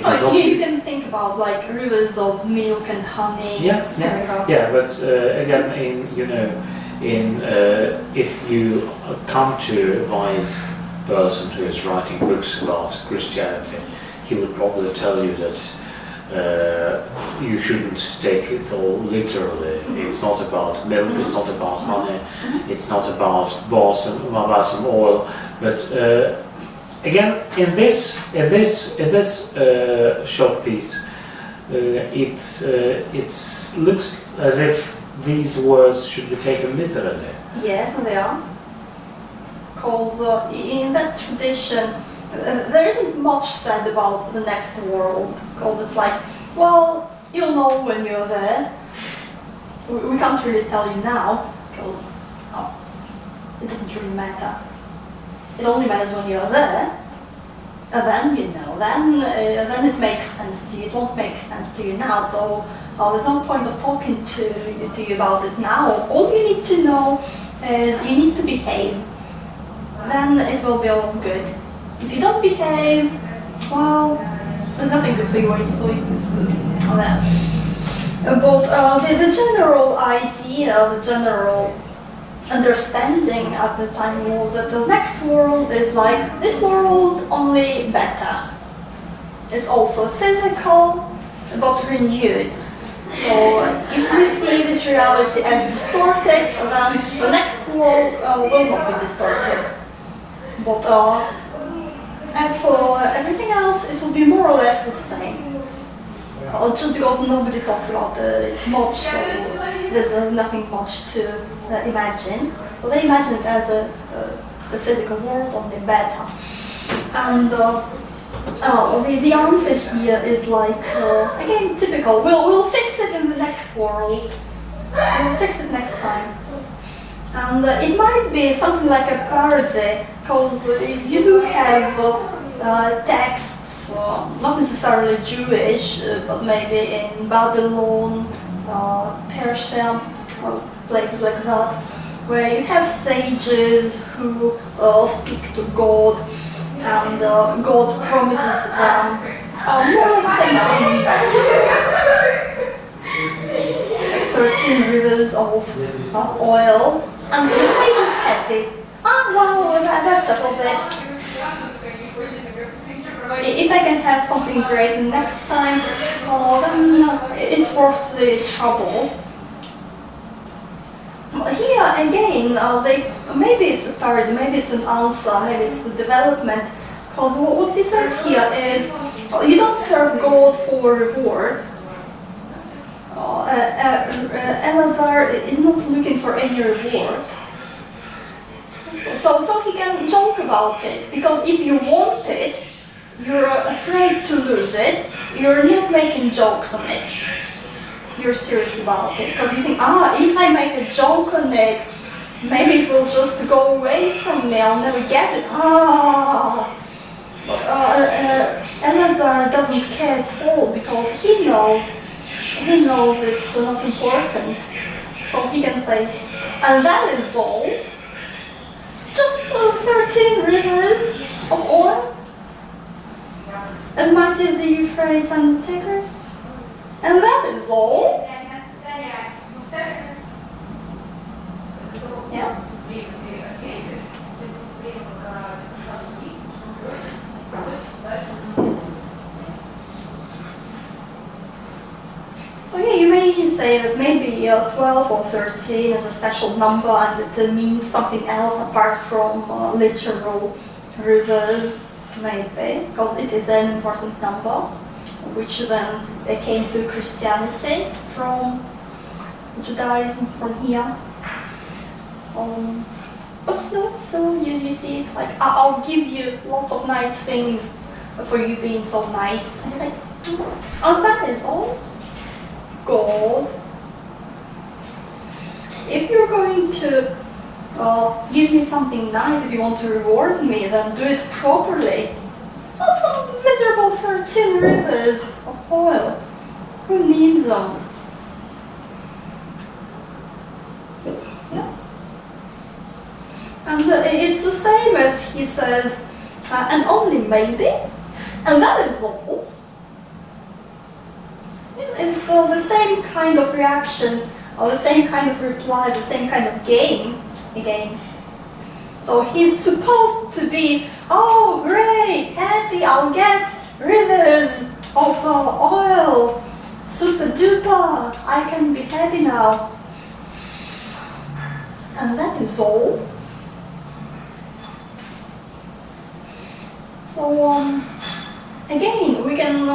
not. You can think about like rivers of milk and honey. But again, if you come to a wise person who is writing books about Christianity, he would probably tell you that you shouldn't take it all literally. It's not about milk, it's not about honey, it's not about balsam oil, but again, in this short piece, it looks as if these words should be taken literally. Yes, they are. Because in that tradition, there isn't much said about the next world. Because it's like, well, you'll know when you're there. We can't really tell you now, because it doesn't really matter. It only matters when you're there, and then you know. Then it makes sense to you. It won't make sense to you now. So there's no point of talking to you about it now. All you need to know is you need to behave. Then it will be all good. If you don't behave, well, there's nothing good for you waiting for you there. But the general idea, the general understanding at the time was that the next world is like this world, only better. It's also physical, but renewed. So if we see this reality as distorted, then the next world will not be distorted. But as for everything else, it will be more or less the same. Just because nobody talks about it much, so there's nothing much to imagine. So they imagine it as the physical world, only better. And the answer here is like, again, typical. We'll fix it in the next world. We'll fix it next time. And it might be something like a parody, because you do have texts, not necessarily Jewish, but maybe in Babylon, Persia, places like that, where you have sages who speak to God, and God promises them more or less the same things, like 13 rivers of oil. And the sage is happy. Wow, that settles it. If I can have something great next time, then it's worth the trouble. Here again, maybe it's a parody, maybe it's an answer, maybe it's the development. Because what he says here is, you don't serve God for reward. Eleazar is not looking for any reward. So he can joke about it, because if you want it, you're afraid to lose it, you're not making jokes on it. You're serious about it, because you think, if I make a joke on it, maybe it will just go away from me, I'll never get it. But Eleazar doesn't care at all, because he knows it's not important. So he can say, and that is all. Just 13 rivers of oil, as mighty as the Euphrates and the Tigris. And that is all. Yeah. So yeah, you may say that maybe 12 or 13 is a special number and it means something else apart from literal rivers, maybe, because it is an important number. which then they came to Christianity from Judaism from here. But still, you see it like, I'll give you lots of nice things for you being so nice. And it's like, oh, that is all? God. If you're going to give me something nice, if you want to reward me, then do it properly. Not some miserable 13 rivers of oil. Who needs them? Yeah. And it's the same as he says, and only maybe, and that is all. It's the same kind of reaction, or the same kind of reply, the same kind of game again. So he's supposed to be, oh great, happy, I'll get rivers of oil, super duper, I can be happy now. And that is all. So again, we can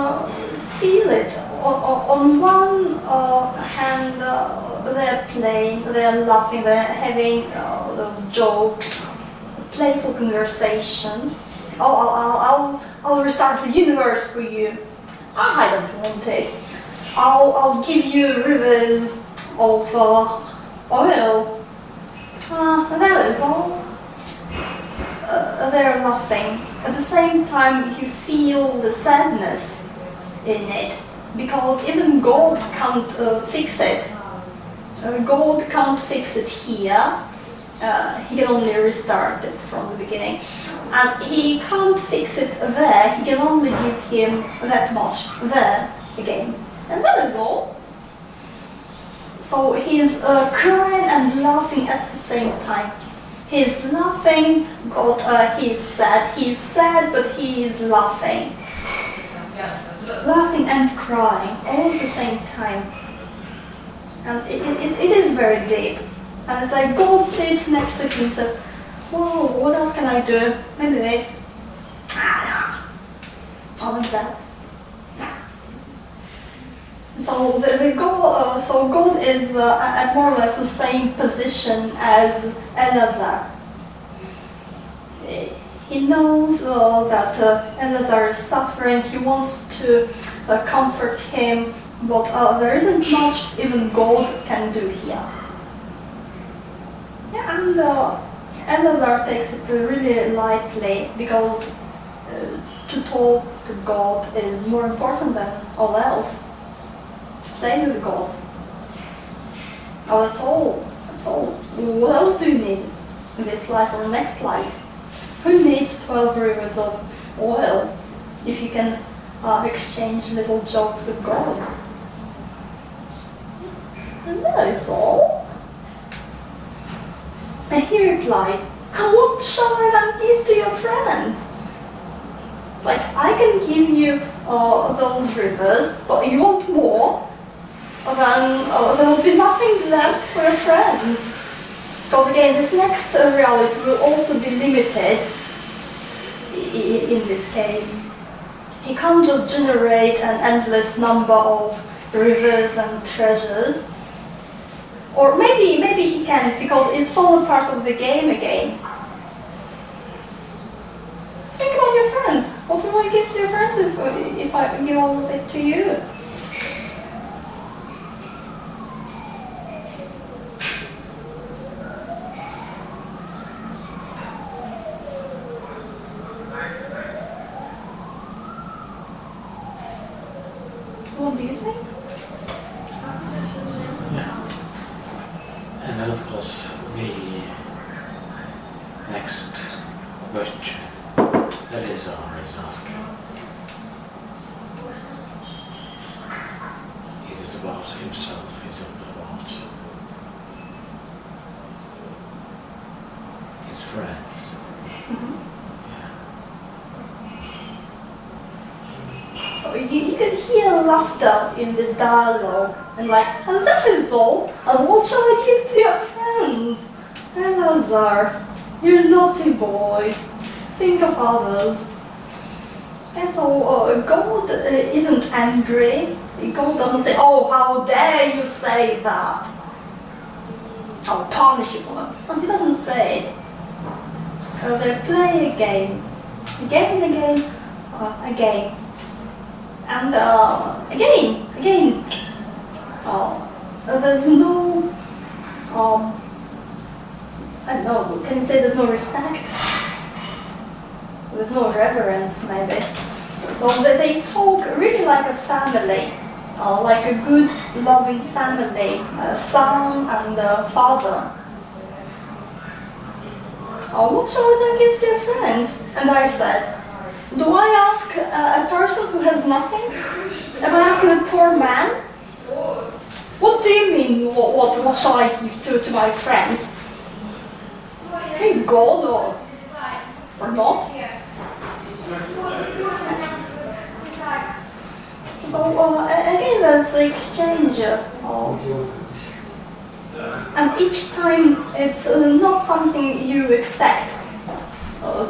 feel it. On one hand, they're playing, they're laughing, they're having those jokes, playful conversation. Oh, I'll restart the universe for you. I don't want it. I'll give you rivers of oil. That is all. They're laughing. At the same time, you feel the sadness in it, because even God can't fix it. God can't fix it here. He can only restart it from the beginning. And he can't fix it there. He can only give him that much there again. And that is all. So he's crying and laughing at the same time. He's laughing, but he's sad. He's sad, but he is laughing. Laughing and crying all at the same time. And it is very deep. And it's like God sits next to him and says, whoa, what else can I do? Maybe this. Nah. I like that. Nah. So God is at more or less the same position as Eleazar. He knows that Eleazar is suffering. He wants to comfort him, but there isn't much even God can do here. Yeah, and Eleazar takes it really lightly, because to talk to God is more important than all else. Play with God. Oh, that's all. That's all. What else do you need in this life or next life? Who needs 12 rivers of oil if you can exchange little jokes with God? And that is all. And he replied, what shall I then give to your friends? Like, I can give you those rivers, but you want more? Then there will be nothing left for your friends. Because again, this next reality will also be limited in this case. He can't just generate an endless number of rivers and treasures. Or maybe he can, because it's all a part of the game again. Think about your friends. What will I give to your friends if I give all of it to you? What do you think? Yeah. And then of course the next question Eleazar is asking, is it about himself? Is it about his friends? So you can hear laughter in this dialogue, and like, and that is all. And what shall I give to your friends? Eleazar, you're a naughty boy. Think of others. And so God isn't angry. God doesn't say, "Oh, how dare you say that? I'll punish you for that." No, he doesn't say it. They play a game, again and again, again, and again. There's no, I don't know, can you say there's no respect? There's no reverence, maybe. So they talk really like a family, like a good, loving family, a son and a father. What shall I then give to your friends? And I said, do I ask a person who has nothing? Am I asking a poor man? What do you mean, what shall I give to my friends? Hey, God or not? So again, that's the exchange. And each time it's not something you expect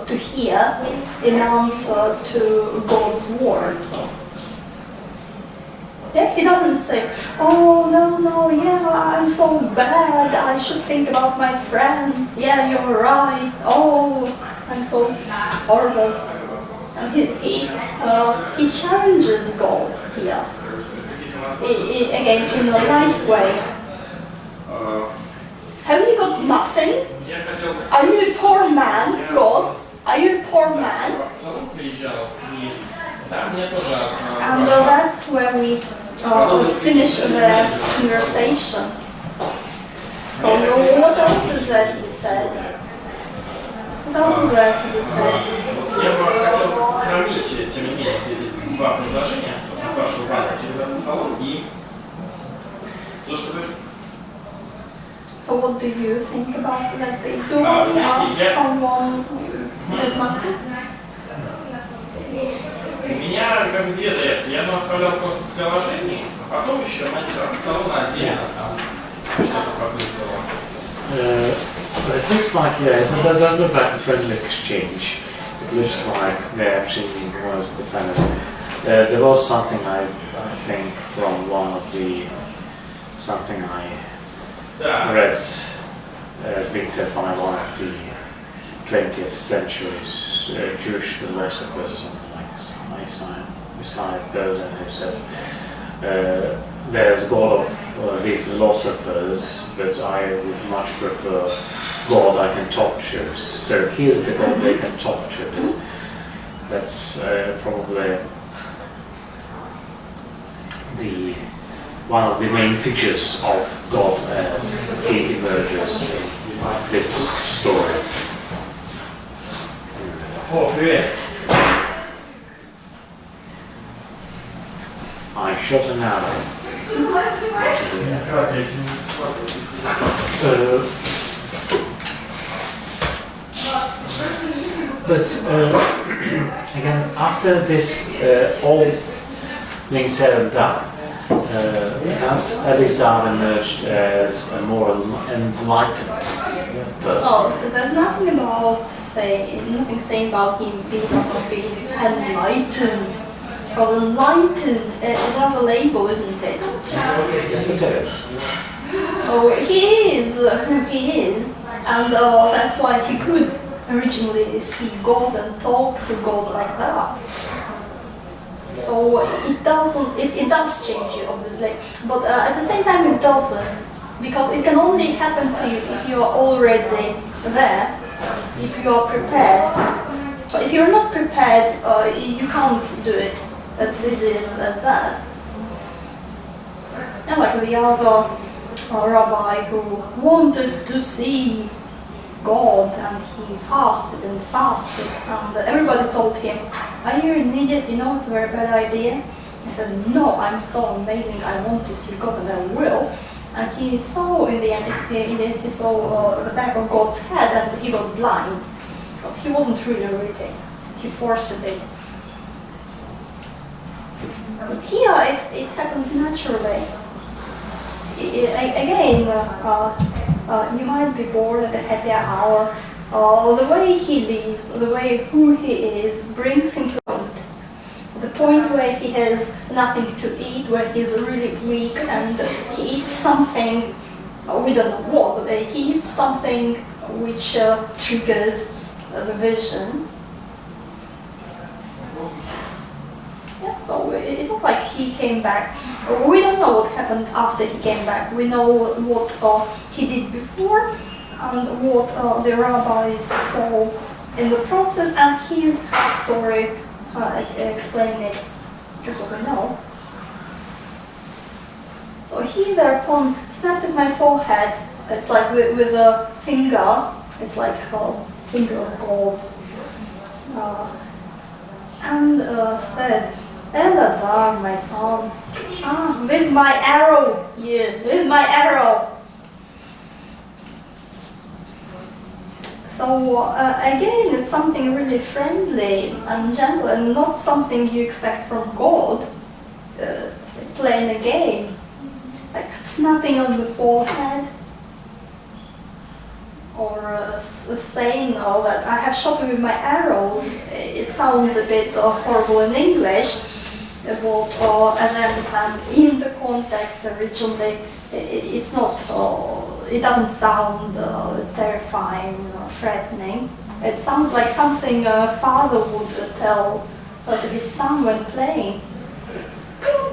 to hear in answer to God's word. So, yeah, he doesn't say, "Oh, no, yeah, I'm so bad, I should think about my friends. Yeah, you're right. Oh, I'm so horrible." And he challenges God here. Again, in a light way. Have you got nothing? Are you a poor man, God? Are you a poor man? And that's where we finish the conversation. Because what else is there to be said? What else is there to be said? Я бы хотел сравнить, тем не менее, эти два предложения, вашего брата через этот стол и то, что вы... So what do you think about that? Do I ask someone who has nothing? У меня как бы две заявки. Я вам оставлял просто приложение, а потом еще менеджер стол на отдельно там что-то попытывало. It looks like, yeah, it doesn't look like a friendly exchange. It looks like they're actually one of the family. There was something I think from one of the, something I read has been said by one of the 20th century's Jewish philosophers or something like this. Beside Berlin, who said, there's God of the philosophers, but I would much prefer God I can talk to. So here's the God they can talk to. That's probably one of the main features of God as he emerges in this story. О, привет! I shot an arrow. Again, after this all being said and done, has Eleazar emerged as a more enlightened person? Oh, there's nothing saying about him being enlightened. Because enlightened is another label, isn't it? Yes, it is. So he is who he is, and that's why he could originally see God and talk to God like that. So it does change you, obviously, but at the same time it doesn't, because it can only happen to you if you are already there, if you are prepared. But if you're not prepared, you can't do it. That's easy as that. And like the other rabbi who wanted to see God, and he fasted and fasted, and everybody told him, "Are you an idiot? You know it's a very bad idea." He said, "No, I'm so amazing, I want to see God and I will." And he saw in the end, he saw the back of God's head and he got blind, because he wasn't really reading, he forced it. But here it happens naturally. Again, you might be bored at a happy hour. The way he lives, the way who he is, brings him to God. point where he has nothing to eat, where he's really weak, and he eats something, we don't know what, but he eats something which triggers the vision. Yeah, so it's not like he came back. We don't know what happened after he came back. We know what he did before and what the rabbis saw in the process, and his story explained it. That's what we know. So he thereupon snapped at my forehead. It's like with a finger. It's like a finger of gold. And said, "Eleazar, my son, with my arrow, with my arrow." So again, it's something really friendly and gentle, and not something you expect from God. Playing a game, like snapping on the forehead, or saying that I have shot you with my arrow. It sounds a bit horrible in English, but as I understand, in the context originally, it's not. It doesn't sound terrifying or threatening. It sounds like something a father would tell to his son when playing. Ping!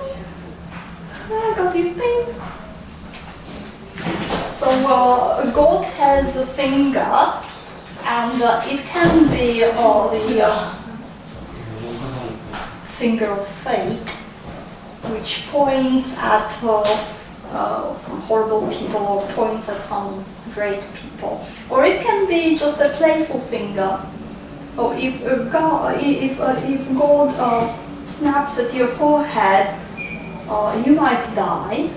I got you, ping! So God has a finger, and it can be the finger of fate, which points at some horrible people or points at some great people. Or it can be just a playful finger. So if God snaps at your forehead, you might die,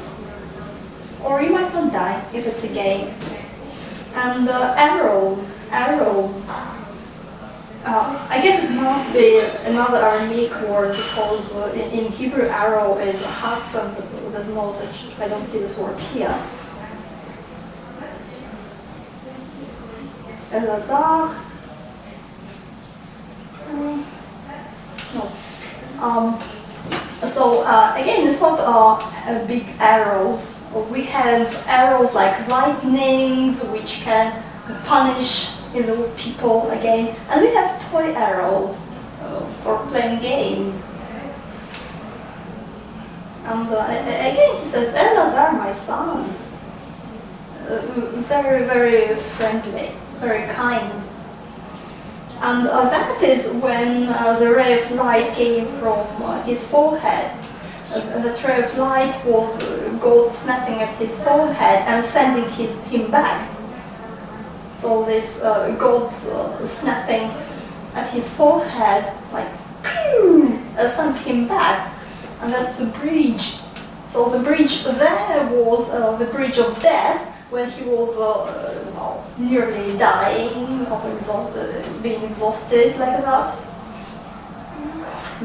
or you might not die if it's a game. And arrows. I guess it must be another Aramaic word, because in Hebrew arrow is hatz, and there's no such, I don't see this word here. Eleazar. No. So again, it's not big arrows. We have arrows like lightnings, which can punish people again, and we have toy arrows for playing games. And again, he says, "Eleazar, my son," very, very friendly, very kind. And that is when the ray of light came from his forehead. That ray of light was God snapping at his forehead and sending him back. So this God's snapping at his forehead, like, pew, sends him back. And that's the bridge. So the bridge there was the bridge of death, when he was nearly dying, being exhausted like that,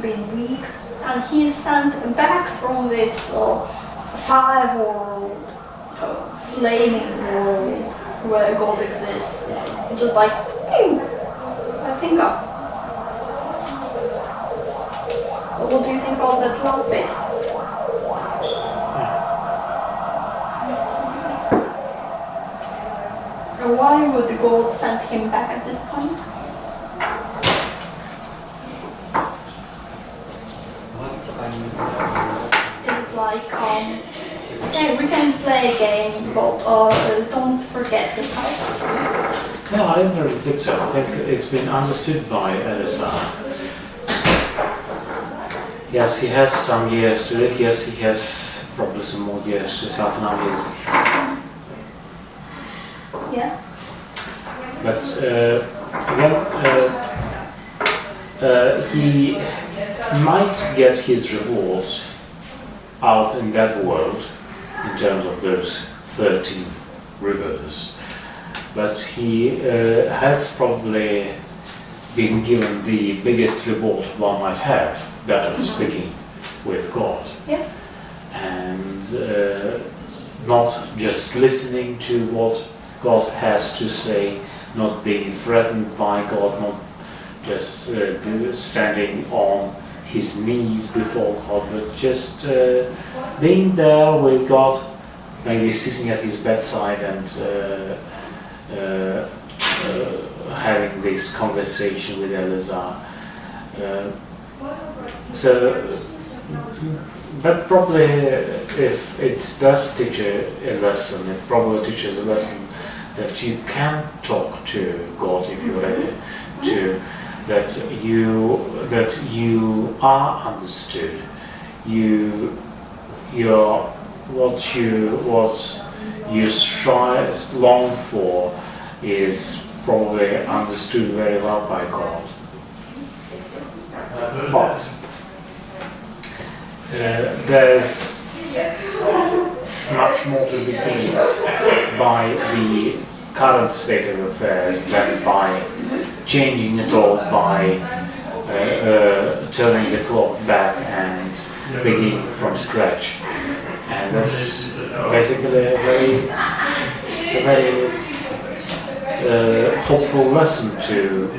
being weak. And he's sent back from this fire world, flaming world, where God exists, just like, pew, a finger. What do you think about that last bit? Why would God send him back at this point? Is it like, okay, we can play a game, but don't forget this house? No, I don't really think so. I think it's been understood by Eleazar. Yes, he has some years to live. Yes, he has probably some more years to self-analyze. Yeah. But he might get his reward out in that world in terms of those 13 rivers. But he has probably been given the biggest reward one might have, that of speaking with God. Yeah. And not just listening to what God has to say, not being threatened by God, not just standing on his knees before God, but just being there with God, maybe sitting at his bedside and having this conversation with Eleazar. But probably if it does teach a lesson, it probably teaches a lesson that you can talk to God if you're ready to, that you are understood. What you strive, long for is probably understood very well by God. But there's much more to be gained by the current state of affairs than by changing it all, by turning the clock back and beginning from scratch. And that's basically a very hopeful lesson to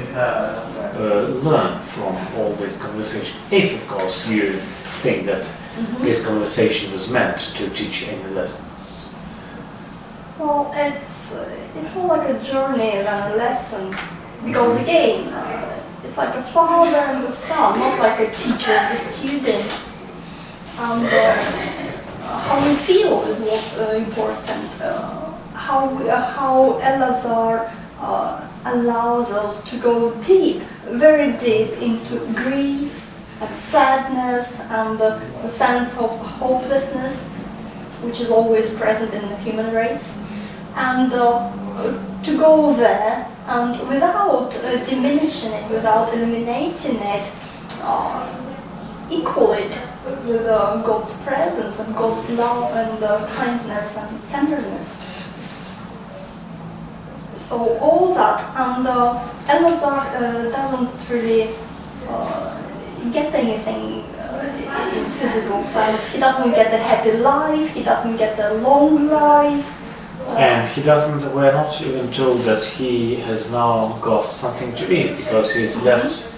learn from all this conversation. If, of course, you think that this conversation was meant to teach any lessons. Well, it's more like a journey than a lesson, because again, it's like a father and a son, not like a teacher and a student. And how we feel is what's important. How Eleazar allows us to go deep, very deep into grief and sadness and the sense of hopelessness, which is always present in the human race, and to go there and without diminishing it, without eliminating it, equal it with God's presence and God's love and kindness and tenderness. So all that, and Eleazar doesn't really get anything in physical sense. He doesn't get a happy life, he doesn't get a long life. And he doesn't, we're not even told that he has now got something to eat, because he's left,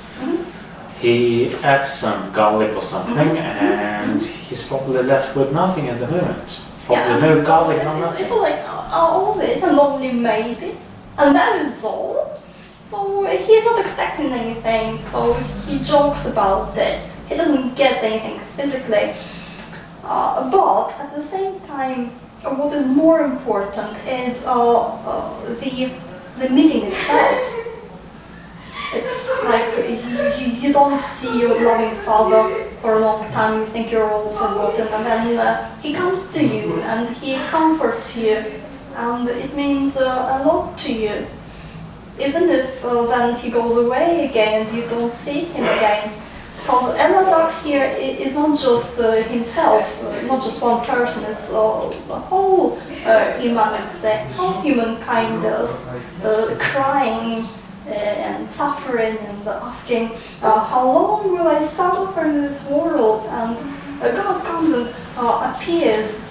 he adds some garlic or something, and he's probably left with nothing at the moment. Probably no garlic, no nothing. It's like all this and only maybe, and that is all. So he's not expecting anything, so he jokes about it. He doesn't get anything physically. But at the same time, what is more important is the meeting itself. It's like you don't see your loving father for a long time, you think you're all forgotten, and then he comes to you and he comforts you, and it means a lot to you. Even if then he goes away again and you don't see him again. Because Eleazar here is not just himself, not just one person, it's the whole humanity, how humankind is, crying and suffering and asking, how long will I suffer in this world? And God comes and appears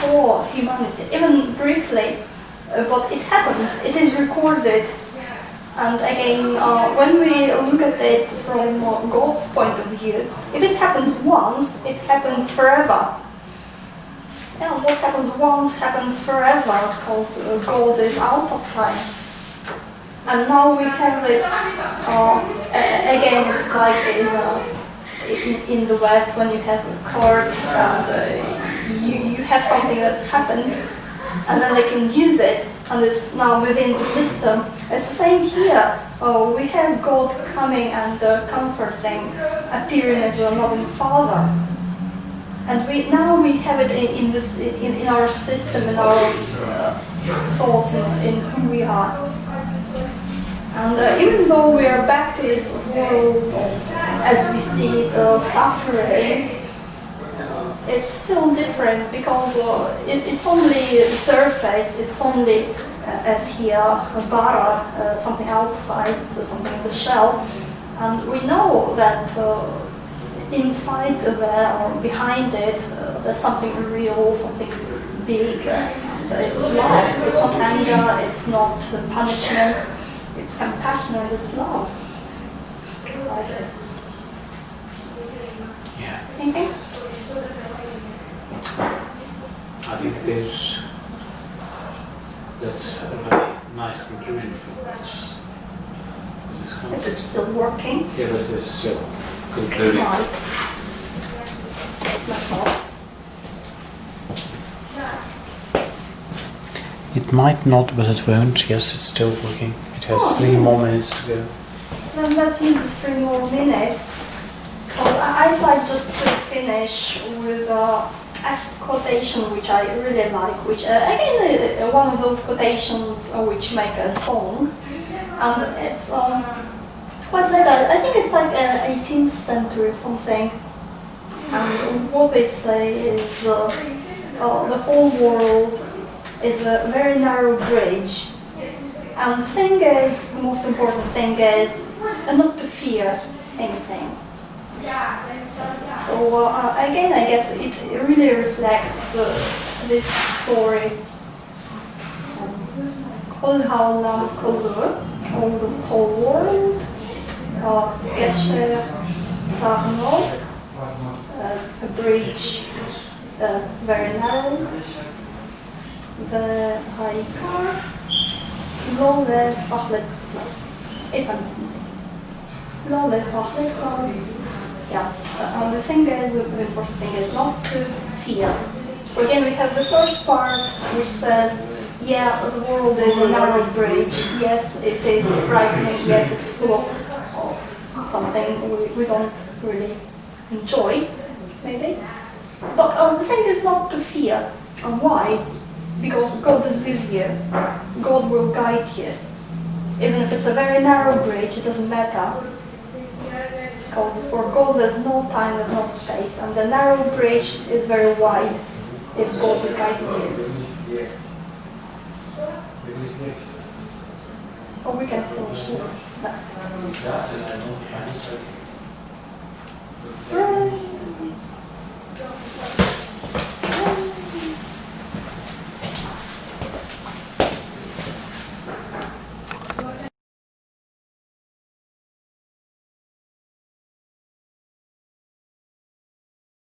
for humanity, even briefly, but it happens, it is recorded. And again, when we look at it from God's point of view, if it happens once, it happens forever. Yeah, what happens once happens forever, because God is out of time. And now we have it, again, it's like in the West, when you have a court and you have something that's happened, and then they can use it, and it's now within the system. It's the same here. We have God coming and comforting, appearing as a loving Father. And now we have it in our system, in our thoughts, in who we are. And even though we are back to this world as we see it, suffering, it's still different, because it's only the surface, it's only, as here, a bara, something outside, something in the shell. And we know that inside there, or behind it, there's something real, something big. It's love, it's not anger, it's not punishment, it's compassion and it's love. Like this. Anything? I think that's a very nice conclusion for this If course. it's still working. Yeah, but it's still concluding. Right. That's all. It might not, but it won't. Yes, it's still working. It has 3 more minutes to go. Then let's use this 3 more minutes. Because I'd like just to finish with a quotation which I really like, which again one of those quotations which make a song, and it's quite late. I think it's like 18th century or something. And what they say is the whole world is a very narrow bridge, and the thing is, the most important thing is not to fear anything. So again, I guess it really reflects this story. Kol haolam kolu, all the whole world, Gesher Tzarno, a bridge very narrow, the Haikar, Lo Lefachlet, if I'm not mistaken. Lo Lefachlet, yeah, and the thing is, the important thing is not to fear. So again, we have the first part which says, yeah, the world is a narrow bridge. Yes, it is frightening. Yes, it's full of something we don't really enjoy, maybe. But the thing is not to fear. And why? Because God is with you. God will guide you. Even if it's a very narrow bridge, it doesn't matter. Because for God there's no time, there's no space, and the narrow bridge is very wide if God is guiding you. So we can finish with that.